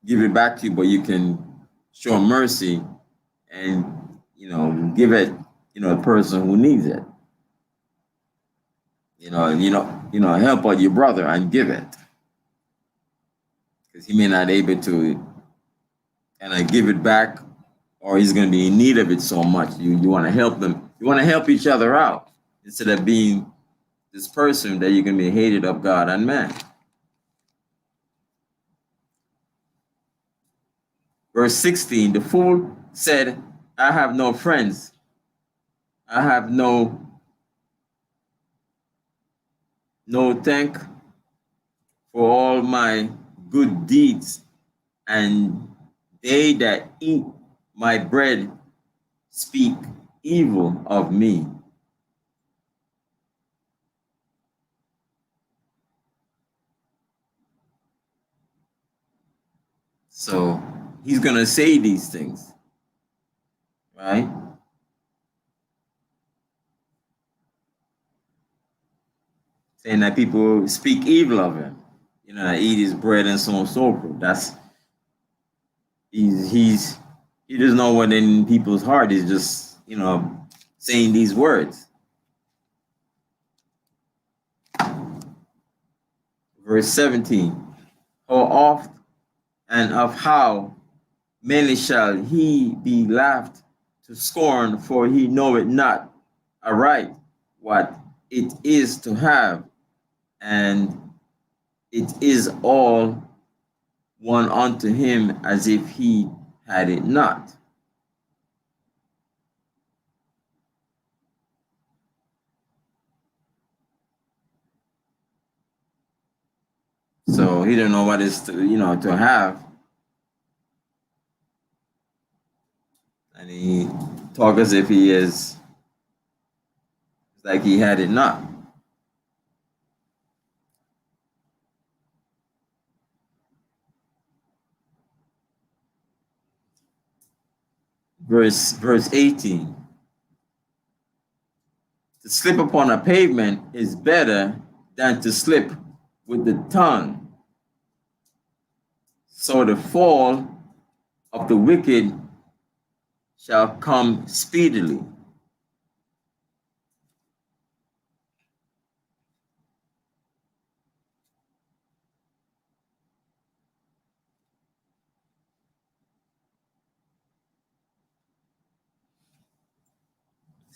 give it back to you, but you can show mercy and, give it, the person who needs it. Help out your brother and give it. Because he may not be able to give it back, or he's going to be in need of it so much. You want to help them. You want to help each other out instead of being this person that you're going to be hated of God and man. Verse 16, "The fool said, I have no friends. I have no thank for all my good deeds, and they that eat my bread speak evil of me." So he's going to say these things, right? Saying that people speak evil of him, eat his bread and so on and so forth. He doesn't know what in people's heart is, just, saying these words. Verse 17, "How oft and of how many shall he be laughed to scorn, for he knoweth not aright what it is to have, and it is all one unto him as if he had it not." So he don't know what is to have. And he talk as if he is like he had it not. Verse 18. To slip upon a pavement is better than to slip with the tongue. So the fall of the wicked shall come speedily.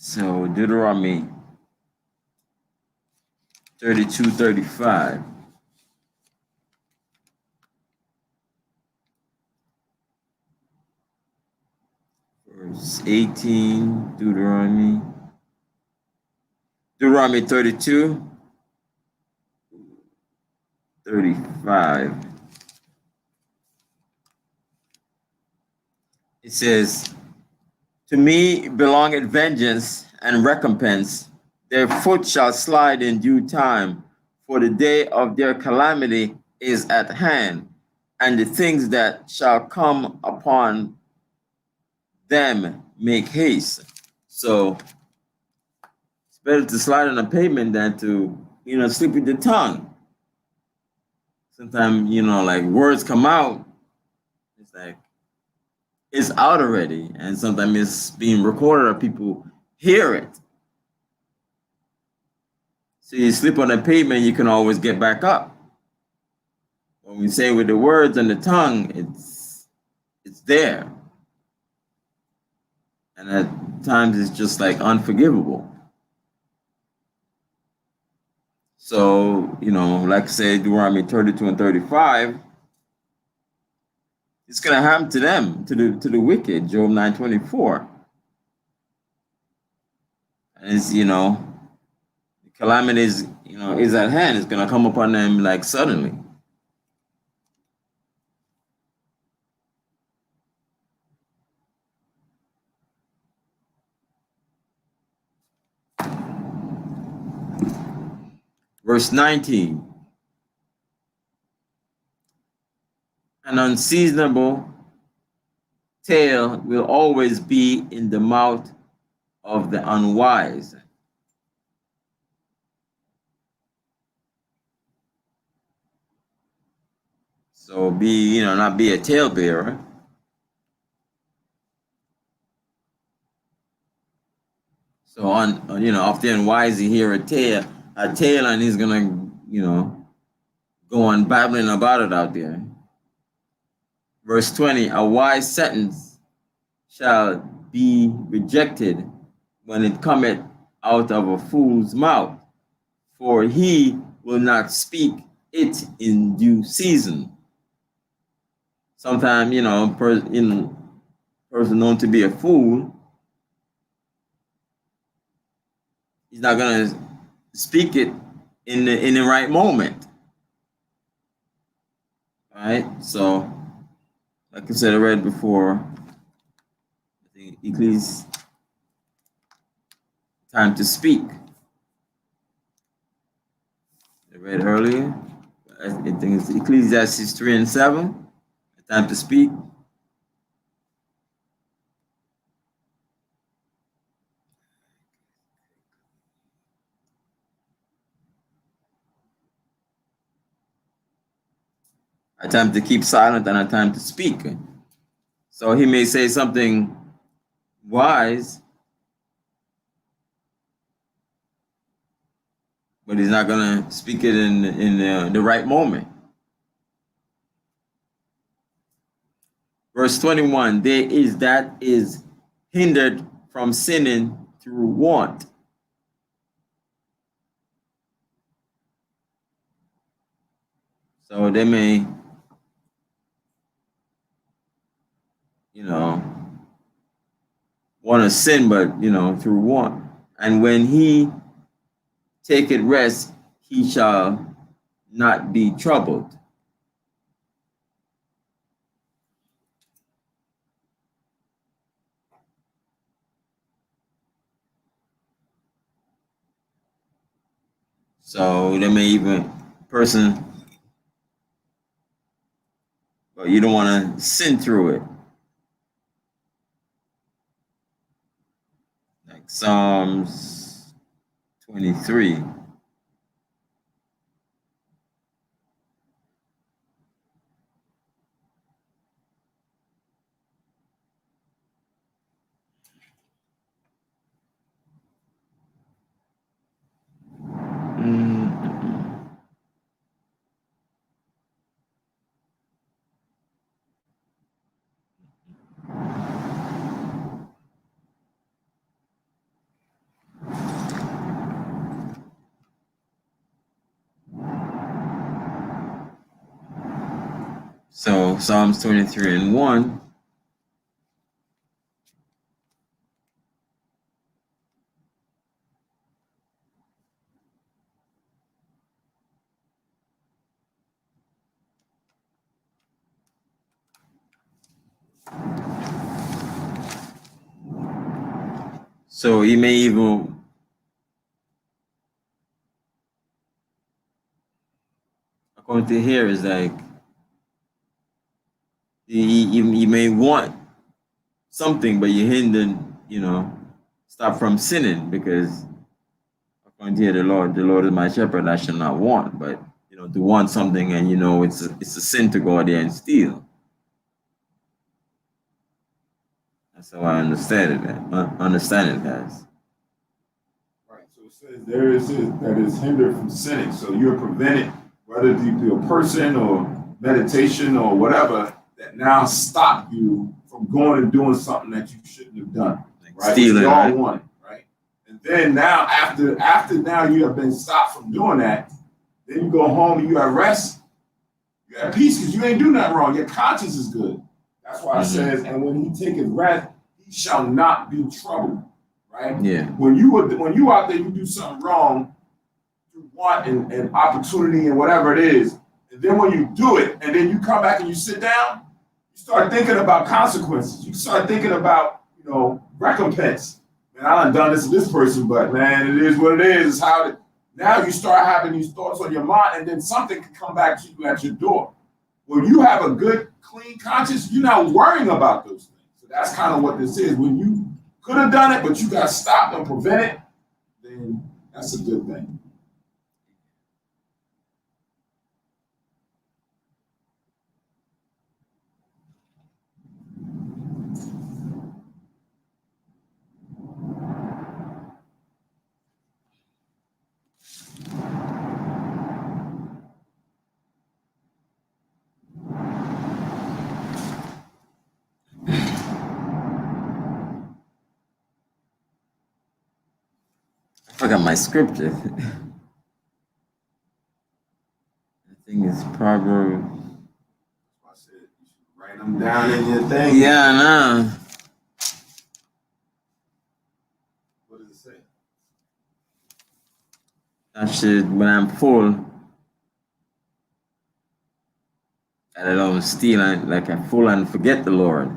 So Deuteronomy 32:35. Verse 18, Deuteronomy 32:35. It says, to me belongeth vengeance and recompense. Their foot shall slide in due time, for the day of their calamity is at hand, and the things that shall come upon them make haste. So it's better to slide on a pavement than to, sleep with the tongue. Sometimes, like words come out, it's like it's out already, and sometimes it's being recorded or people hear it. So you slip on the pavement, you can always get back up. When we say with the words and the tongue, it's there. And at times it's just like unforgivable. So, like I said, Deuteronomy 32 and 35, it's gonna happen to them, to the wicked, Job 9:24. And it's, the calamity is at hand. It's gonna come upon them like suddenly. Verse 19. An unseasonable tale will always be in the mouth of the unwise. So not be a talebearer. So of the unwise, you hear a tale, and he's gonna, go on babbling about it out there. Verse 20, a wise sentence shall be rejected when it cometh out of a fool's mouth, for he will not speak it in due season. Sometimes, person known to be a fool, he's not gonna speak it in the right moment. All right, so like I said, I read before, the Ecclesiasticus, time to speak. I read earlier. I think it's Ecclesiastes 3 and 7. Time to speak. A time to keep silent and a time to speak. So he may say something wise, but he's not gonna speak it in the right moment. Verse 21, there is that is hindered from sinning through want. So they may, want to sin, but, through want. And when he taketh rest, he shall not be troubled. So there may even person, but you don't want to sin through it. Like Psalms 23. So Psalms 23 and 1. So you may even according to here is like you may want something, but you hinder, stop from sinning because according to here, the Lord is my shepherd, I shall not want. But to want something and it's a sin to go out there and steal. That's how I understand it as. Right. So it says there is it that is hindered from sinning. So you're prevented, whether it be a person or meditation or whatever, that now stop you from going and doing something that you shouldn't have done. Like right? stealing, we all right? want, right? And then now after now you have been stopped from doing that, then you go home and you have rest, you have peace because you ain't do nothing wrong. Your conscience is good. That's why it says, and when he taketh rest, he shall not be troubled. Right? Yeah. When you out there, you do something wrong, you want an opportunity and whatever it is, and then when you do it, and then you come back and you sit down, you start thinking about consequences. You start thinking about recompense. Man, I done this to this person, but man, it is what it is. It's how it. Now you start having these thoughts on your mind, and then something can come back to you at your door. When you have a good, clean conscience, you're not worrying about those things. So that's kind of what this is. When you could have done it, but you got stopped and prevented, then that's a good thing. I forgot my scripture. I think it's Proverbs. I said you should write them down in your thing. Yeah, nah. What does it say? I should, when I'm full, I don't steal like I'm full and forget the Lord.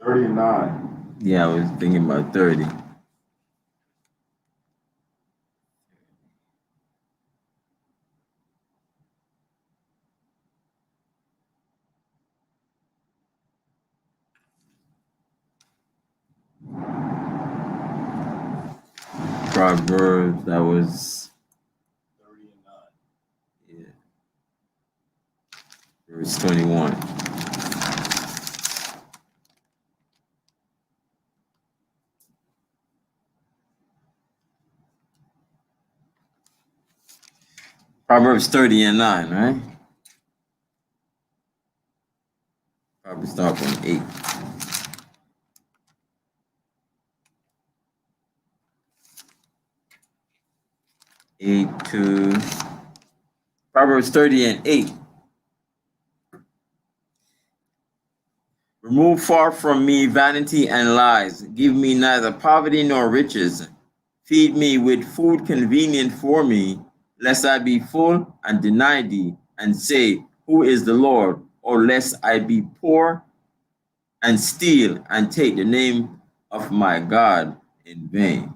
$39. Yeah, I was thinking about 30. Proverbs, that was 39. yeah, verse 21. Proverbs 30 and 9, right? Probably start from 8. 8 to Proverbs 30 and 8. Remove far from me vanity and lies. Give me neither poverty nor riches. Feed me with food convenient for me, lest I be full and deny thee, and say, who is the Lord? or lest I be poor and steal and take the name of my God in vain.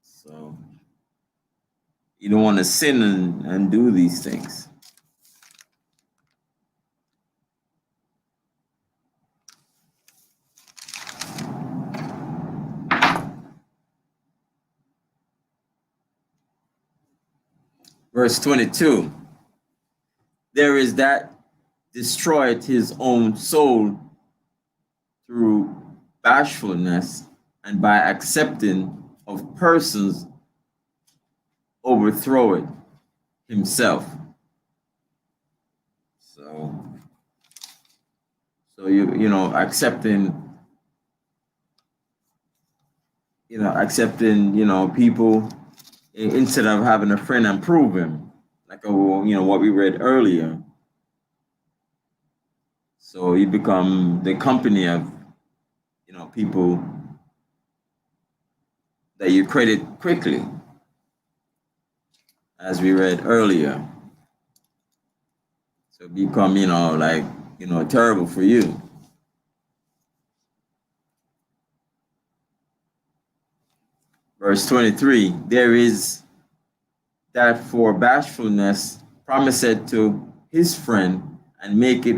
So you don't want to sin and do these things. Verse 22, there is that destroyed his own soul through bashfulness, and by accepting of persons overthrow it himself. So you know accepting people instead of having a friend and prove him, like what we read earlier. So you become the company of people that you credit quickly, as we read earlier. So become terrible for you. Verse 23, there is that for bashfulness promiseth to his friend, and make it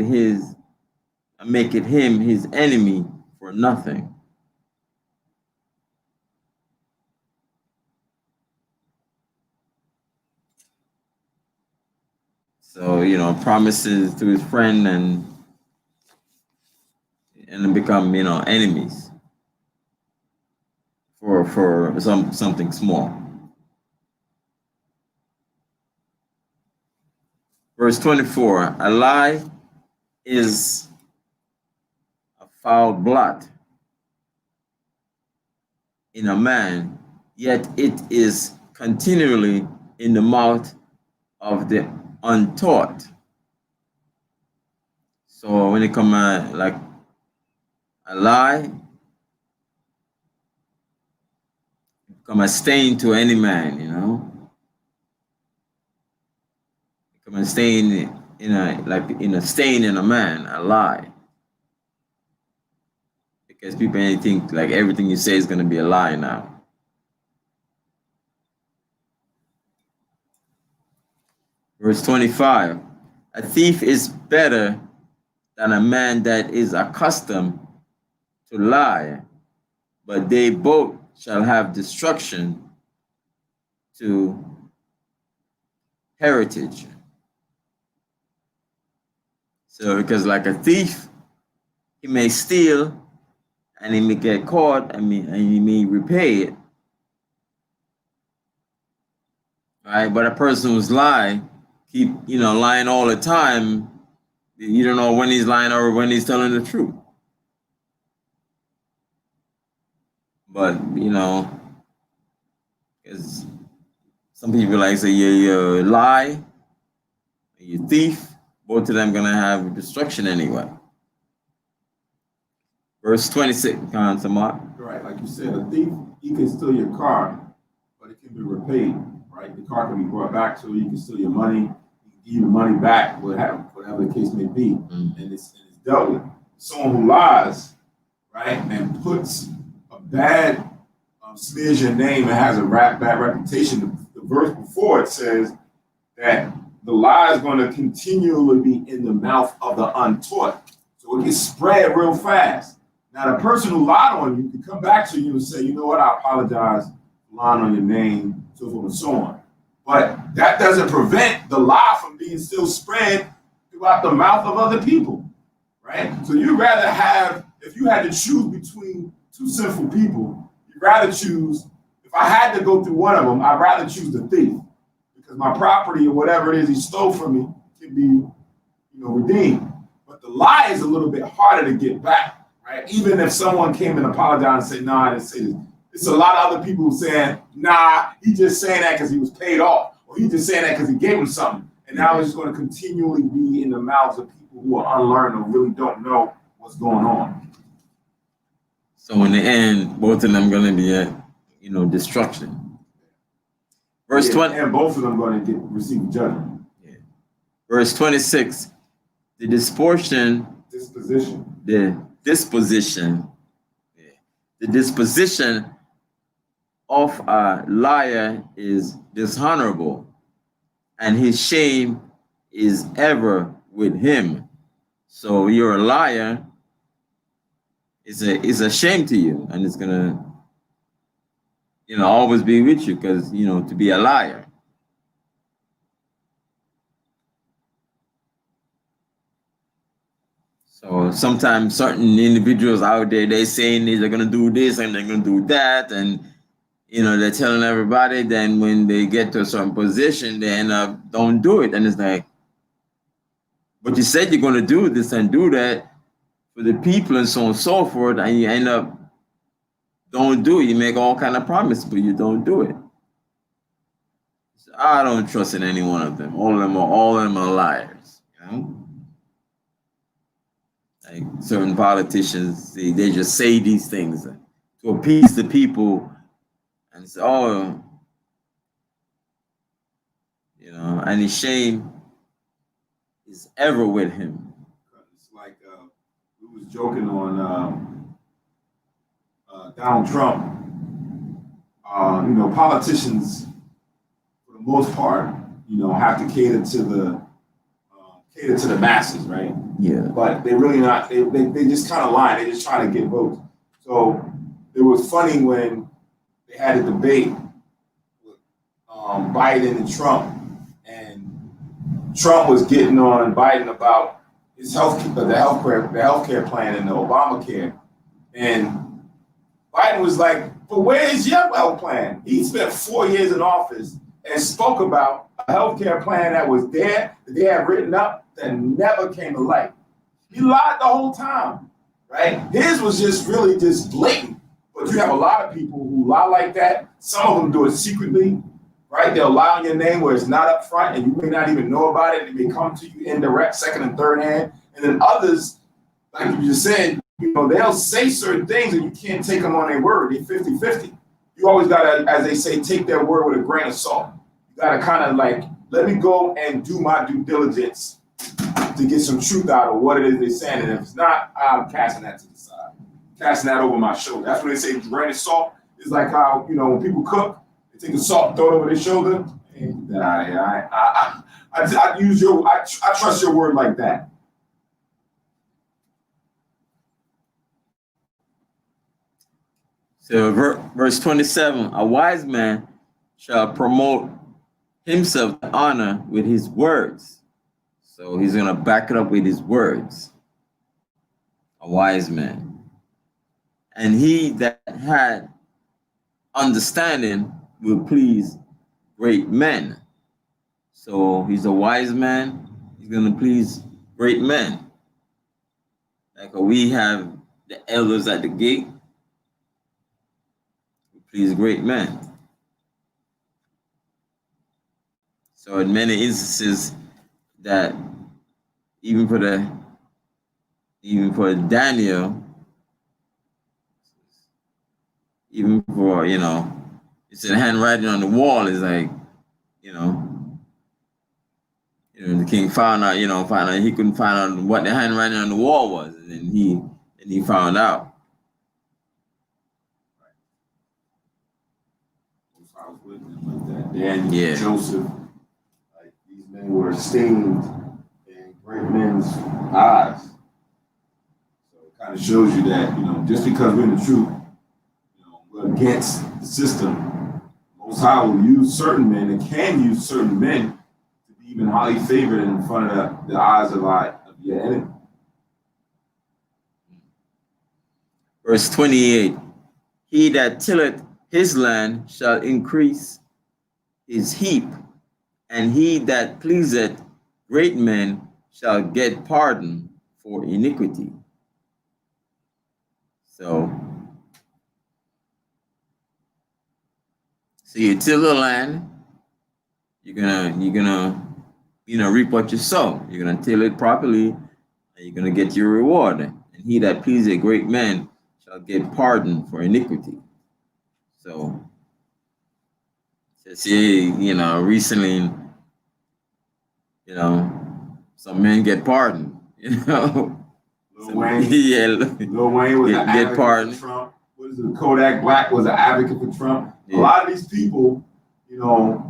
him his enemy for nothing. So promises to his friend and become enemies for something small. Verse 24, a lie is a foul blot in a man, yet it is continually in the mouth of the untaught. So when it comes like a lie, it become a stain to any man, It become a stain in a stain in a man, a lie. Because people think like everything you say is going to be a lie now. Verse 25, a thief is better than a man that is accustomed to lie, but they both shall have destruction to heritage. So because like a thief, he may steal and he may get caught and he may repay it. Right? But a person who's keep lying all the time, you don't know when he's lying or when he's telling the truth. But because some people like say you lie, you thief, both of them gonna have destruction anyway. Verse 26, Right, like you said, a thief, he can steal your car, but it can be repaid. Right, the car can be brought back to you. You can steal your money, you can give you the money back, whatever the case may be, and it's dealt with. Someone who lies, right, and puts a bad smears your name and has a bad reputation. The verse before it says that the lie is going to continually be in the mouth of the untaught, so it gets spread real fast. Now, the person who lied on you can come back to you and say, you know what, I apologize for lying on your name, so forth and so on. But that doesn't prevent the lie from being still spread throughout the mouth of other people, right? So you'd rather have, if you had to choose between two sinful people, you'd rather choose, if I had to go through one of them, I'd rather choose the thief, because my property or whatever it is he stole from me can be, redeemed. But the lie is a little bit harder to get back, right? Even if someone came and apologized and said, "No, I didn't say this." It's a lot of other people saying, "Nah, he just saying that because he was paid off, or he just saying that because he gave him something." And now it's just going to continually be in the mouths of people who are unlearned or really don't know what's going on. So in the end, both of them going to be at, destruction. Verse 20. And both of them going to receive judgment. Yeah. Verse 26, the disposition, the disposition of a liar is dishonorable, and his shame is ever with him. So you're a liar, it's a shame to you, and it's gonna, always be with you, because to be a liar. So sometimes certain individuals out there, they saying they're gonna do this and they're gonna do that, and they're telling everybody. Then when they get to a certain position, they end up don't do it, and it's like, but you said you're gonna do this and do that for the people and so on and so forth, and you end up don't do it. You make all kind of promises, but you don't do it. So I don't trust in any one of them. All of them are liars. Like certain politicians, they just say these things to appease the people, and say, and his shame is ever with him. It's like we was joking on Donald Trump. Politicians, for the most part, have to cater to the masses, right? Yeah. But they really not. They just kind of lying. They just trying to get votes. So it was funny when they had a debate with Biden and Trump, and Trump was getting on Biden about his healthcare plan and the Obamacare, and Biden was like, "But where's your health plan?" He spent 4 years in office and spoke about a healthcare plan that was there, that they had written up, that never came to light. He lied the whole time, right? His was just really just blatant. But you have a lot of people who lie like that. Some of them do it secretly, right? They'll lie on your name where it's not up front, and you may not even know about it. It may come to you indirect, second and third hand. And then others, like you just said, they'll say certain things and you can't take them on their word. They're 50-50. You always got to, as they say, take their word with a grain of salt. You got to kind of like, let me go and do my due diligence to get some truth out of what it is they're saying. And if it's not, I'm casting that to the side. Casting that over my shoulder. That's what they say, grain of salt. It's like how, when people cook, they take the salt and throw it over their shoulder. And I use I trust your word like that. So verse 27, a wise man shall promote himself to honor with his words. So he's going to back it up with his words. A wise man. And he that had understanding will please great men. So he's a wise man. He's going to please great men. Like we have the elders at the gate. Please great men. So in many instances that even for Daniel, even for it's a handwriting on the wall is like, the king found out he couldn't find out what the handwriting on the wall was, and then he found out. Daniel, Joseph, like these men were esteemed in great men's eyes. So it kind of shows you that, just because we're in the truth, we're against the system. Most High will use certain men and can use certain men to be even highly favored in front of the eyes of your enemy. Verse 28, he that tilleth his land shall increase his heap, and he that pleaseth great men shall get pardon for iniquity. So you till the land, you're gonna reap what you sow. You're gonna till it properly, and you're gonna get your reward. And he that pleaseth great men shall get pardon for iniquity. So recently, some men get pardoned, you know. Lil Wayne. Yeah, Lil Wayne was an advocate pardoned. for Trump. What is it? Kodak Black was an advocate for Trump. Yeah. A lot of these people, you know,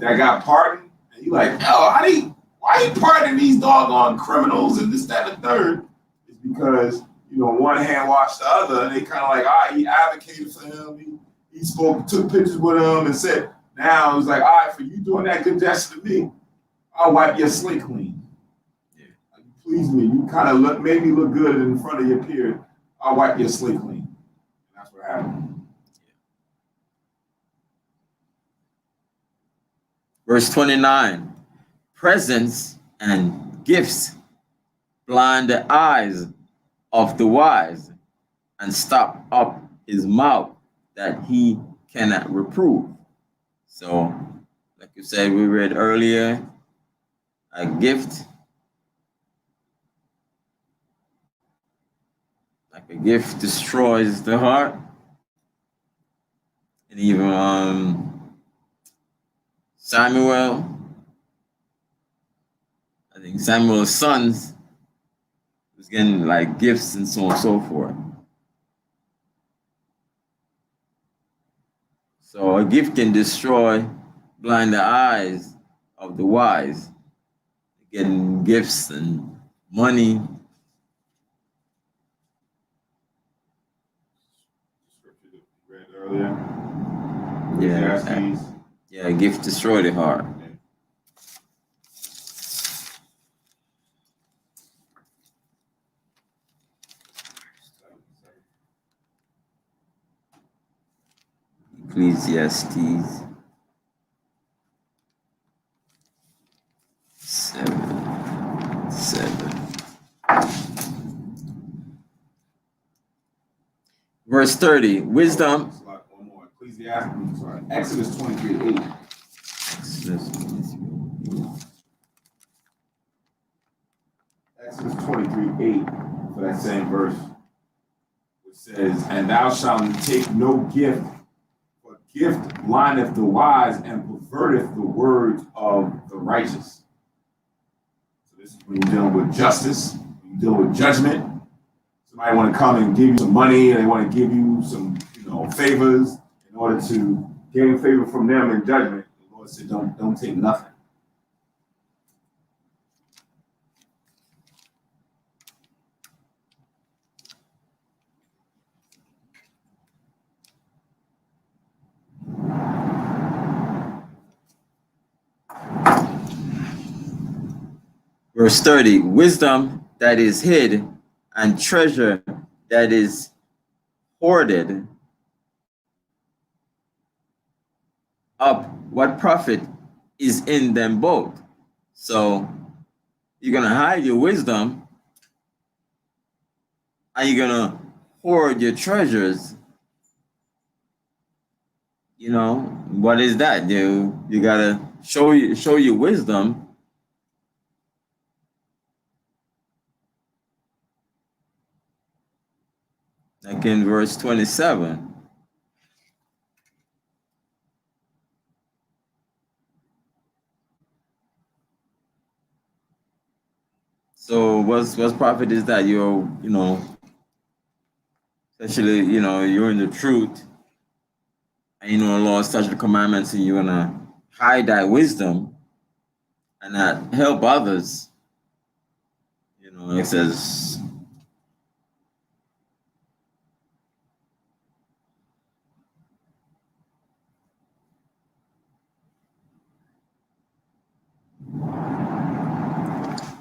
that got pardoned, and you like, oh, why you pardoning these doggone criminals and this, that, and the third? It's because, you know, one hand washed the other, and they kind of like, he advocated for him. He spoke, took pictures with him, and said, now it's like, all right, for you doing that good gesture to me, I'll wipe your slate clean. Yeah. Like, please me, you kind of made me look good in front of your peers. I'll wipe your slate clean. And that's what happened. Verse 29, presents and gifts blind the eyes of the wise and stop up his mouth that he cannot reprove. So, like you said, we read earlier, a gift, like a gift destroys the heart. And even Samuel, I think Samuel's sons was getting like gifts and so on and so forth. So a gift can destroy, blind the eyes of the wise, getting gifts and money. Scripture that we read earlier. Yeah, Ecclesiasticus. yeah, a gift destroy the heart. Ecclesiastes 7:7. Verse 30, wisdom. One more. Ecclesiasticus, sorry. Exodus 23:8. Exodus 23:8 for that same verse, which says, and thou shalt take no gift, for gift blindeth the wise and perverteth the words of the righteous. So this is when you're dealing with justice, when you're dealing with judgment. Somebody want to come and give you some money, and they want to give you some, favors in order to gain favor from them in judgment. The Lord said, don't take nothing. Verse 30, wisdom that is hid and treasure that is hoarded up, what profit is in them both? So you're going to hide your wisdom and you're going to hoard your treasures. What is that? You got to show your wisdom. Like in verse 27. So what's profit is that especially, you're in the truth and the Lord such the commandments and you're gonna hide that wisdom and not help others. It says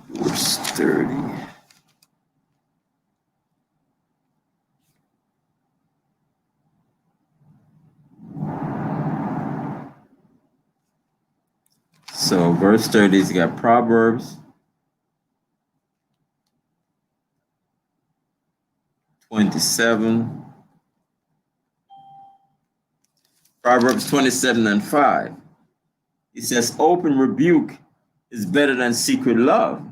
verse 30. So verse 30 is got Proverbs 27. Proverbs 27:5. It says, open rebuke is better than secret love.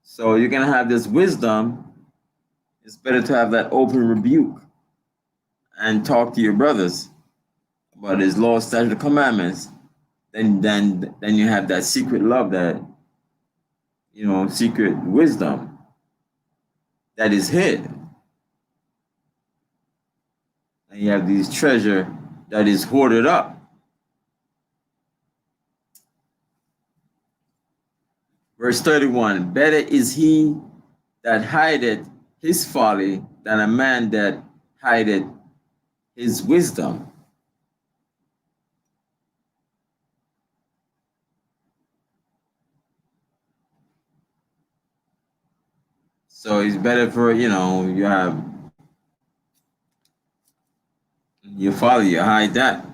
So you're going to have this wisdom. It's better to have that open rebuke and talk to your brothers about his law, statute, commandments. Then you have that secret love that, secret wisdom that is hid. And you have these treasure that is hoarded up. Verse 31, better is he that hideth his folly than a man that hideth his wisdom. So it's better for, you have your folly, you hide that.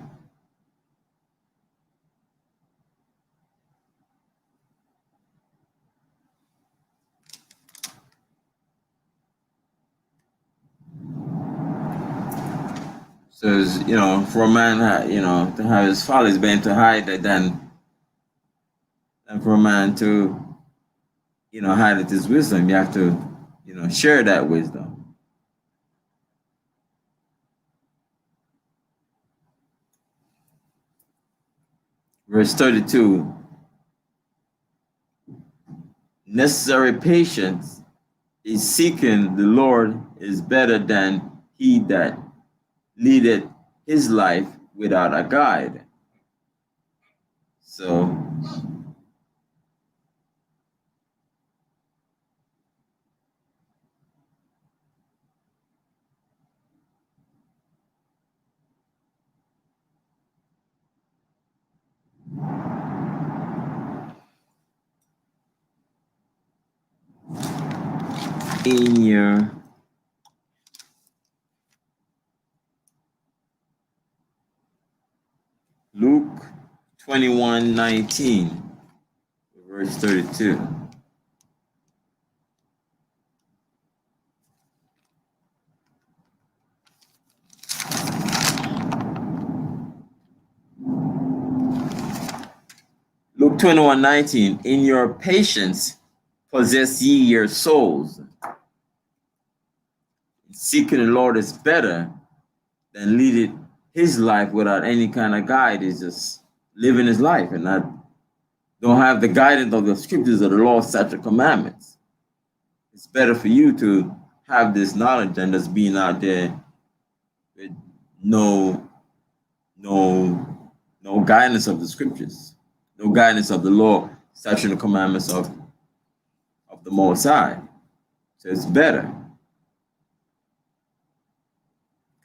So, for a man, to have his folly is better to hide it than for a man to, hide his wisdom. You have to, share that wisdom. Verse 32, necessary patience is seeking the Lord is better than he that leadeth his life without a guide. So, in your Luke 21:19, verse 32. Luke 21:19, in your patience possess ye your souls. Seeking the Lord is better than leading his life without any kind of guide. Is just living his life and don't have the guidance of the scriptures of the law, statute, commandments. It's better for you to have this knowledge than just being out there with no guidance of the scriptures, no guidance of the law, statute, and commandments of the Most High. So it's better.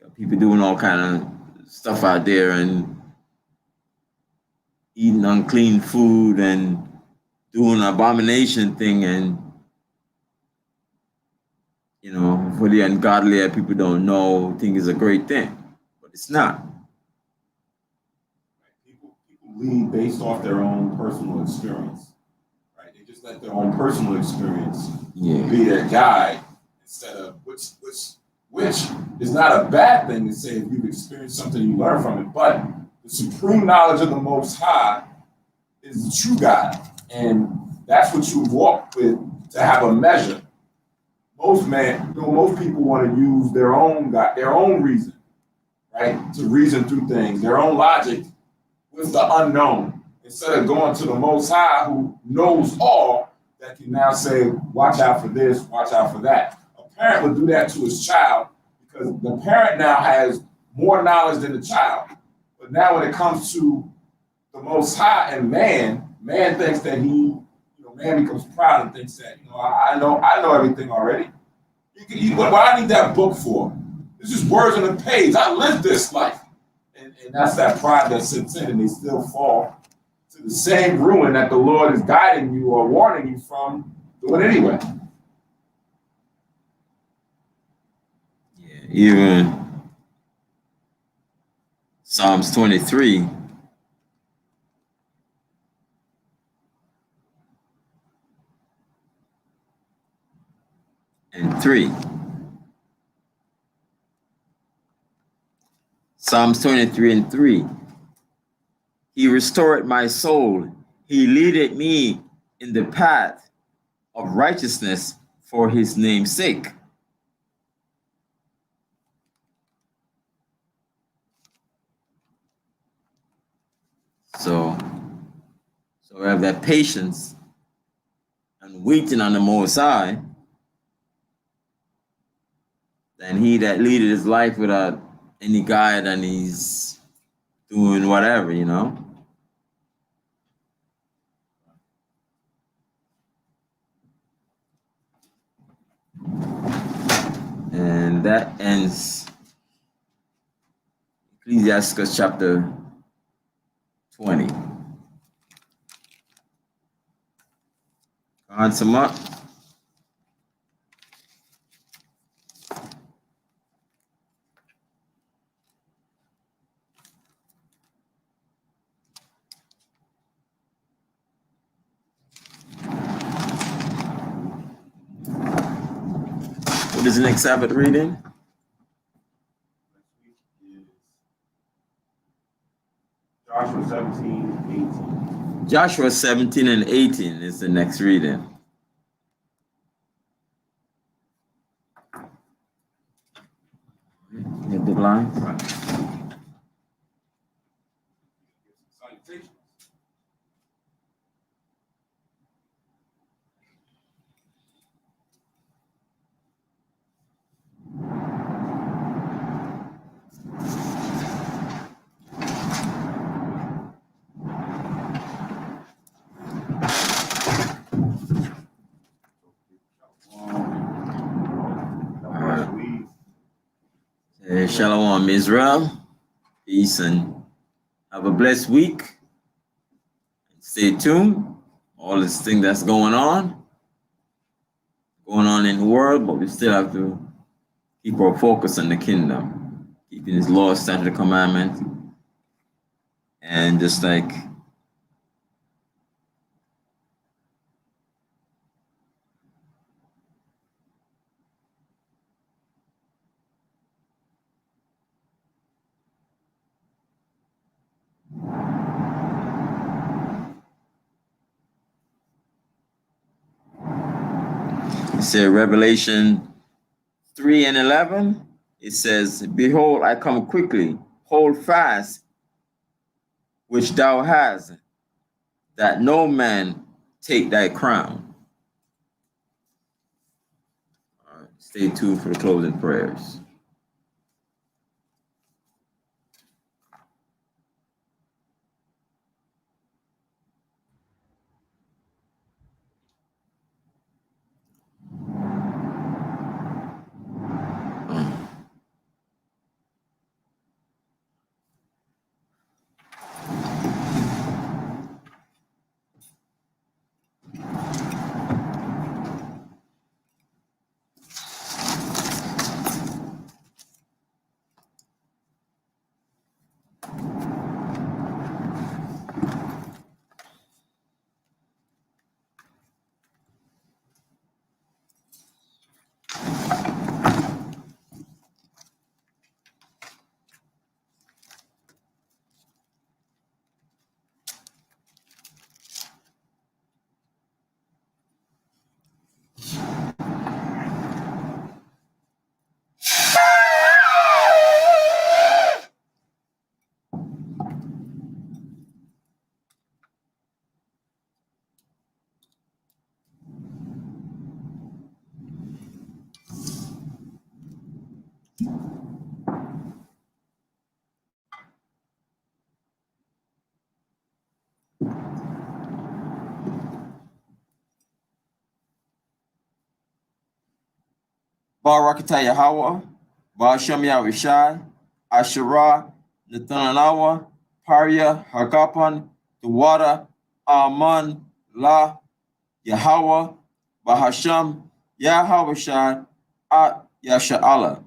Got people doing all kind of stuff out there and eating unclean food and doing an abomination thing, and for the ungodly, people don't know, think it's a great thing, but it's not. People lead based off their own personal experience, right? They just let their own personal experience be their guide instead of which is not a bad thing to say if you've experienced something, you learn from it, but the supreme knowledge of the Most High is the true God, and that's what you walk with to have a measure. Most people want to use their own God, their own reason, right, to reason through things, their own logic with the unknown, instead of going to the Most High who knows all, that can now say, watch out for this, watch out for that. A parent would do that to his child because the parent now has more knowledge than the child. But now when it comes to the Most High and man thinks that man becomes proud and thinks that, I know everything already. What I need that book for? It's just words on a page. I lived this life. And that's that pride that sits in, and they still fall to the same ruin that the Lord is guiding you or warning you from doing anyway. Yeah, even Psalms 23 and 3. Psalms 23 and 3. He restored my soul. He leadeth me in the path of righteousness for his name's sake. So we have that patience and waiting on the Most High than he that leaded his life without any guide and he's doing whatever, you know. And that ends Ecclesiasticus chapter 20. On sum up. What is the next Sabbath reading? Joshua 17:18. Joshua 17 and 18 is the next reading. Get the line. Salutations. Shalom, Israel. Peace and have a blessed week. Stay tuned. All this thing that's going on in the world, but we still have to keep our focus on the kingdom, keeping his laws, statute, commandment, and just like it said Revelation 3 and 11, it says, behold, I come quickly, hold fast which thou hast, that no man take thy crown. All right, stay tuned for the closing prayers. Barakatah Yahweh, Ba'ashem Yahushai, Asherah, Nathanawa, Paria, Hakapan, Tuwada, Aman, La, Yahweh, Bahasham, Yahushai, Yasha'Allah.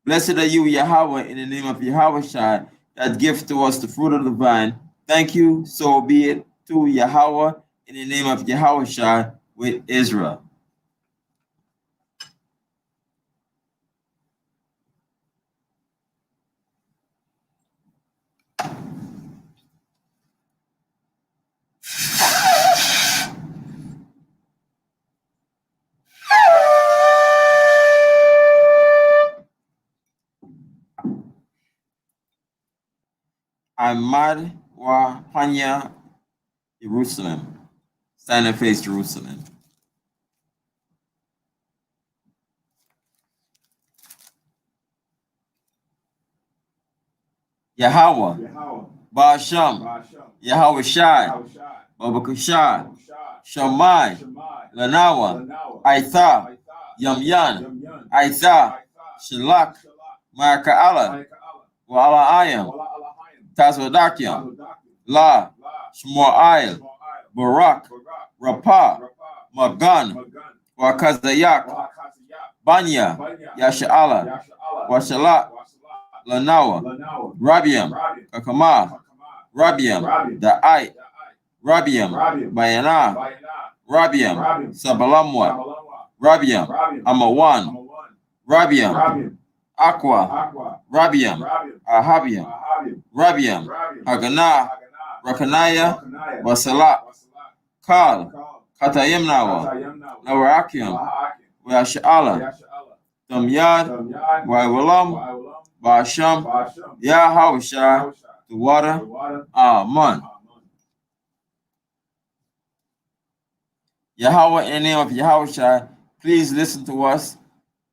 Blessed are you, Yahweh, in the name of Yahushai, that gives to us the fruit of the vine. Thank you, so be it to Yahweh, in the name of Yahushai, with Israel. Ahmad wa Panya, Jerusalem. Stand and face Jerusalem. Yahweh, Ba'asham, Yahweh Shai, Yahushai, Babakushai, Shammai, Lanawa, Aitha, Yamyan, Aitha, Shalak, Ma'aka'ala, Wa'ala'ayam, Tazwadakyam, La, Shmu'ayil, Barak, Rapah, Magan, Wakazayak, Banya, Yasha'ala, Washalat, Lanawa, Rabiam, Kakama, Rabiam, Da'ai, Rabiam, Bayana, Rabiam, Sabalamwa, Rabiam, Amawan, Rabiam, Aqua, Rabiam, Ahabiam, Rabiam, Haganah, Rakanaya, Wasalat, Kal, Katayimnawa, Nawarakiam, Washa'ala, Damyad, Waiwalam, Basham, Yahawashah, the water, Aman. Yahweh, in the name of Yahushua, please listen to us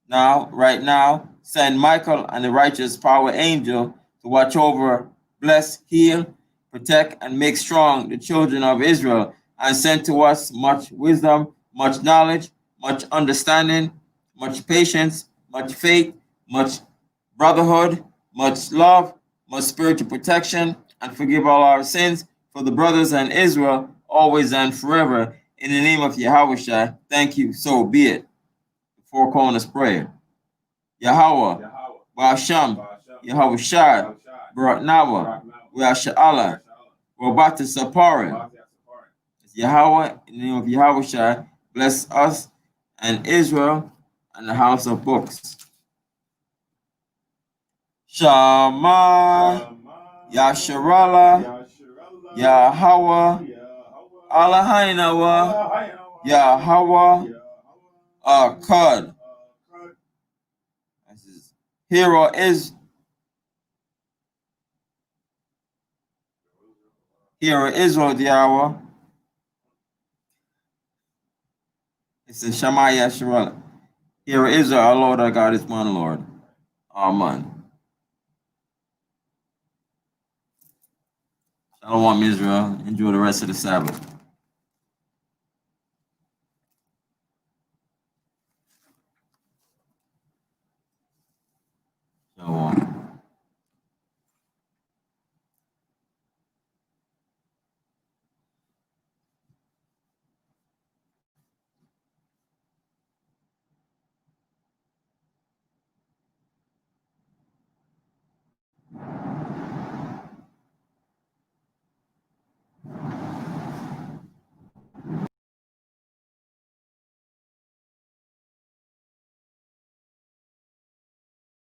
now, right now. Send Michael and the righteous power angel to watch over, bless, heal, protect, and make strong the children of Israel, and send to us much wisdom, much knowledge, much understanding, much patience, much faith, much brotherhood, much love, much spiritual protection, and forgive all our sins for the brothers and Israel, always and forever. In the name of Yahushua, thank you, so be it. Four corners prayer. Yahweh, Ba'asham, Yahushua, Barak Nawa, Weasha'ala, Robata Sapara. Yahweh, in the name of Yahushua, bless us and Israel and the house of books. Shama, Yasharala, Yahweh, Alahainawa, Yahweh, Akkad. Hero is Israel, Yahweh. It's a Shema Yasharala. Hero Israel, our Lord, our God is one Lord. Amen. Shalom, Israel. Enjoy the rest of the Sabbath.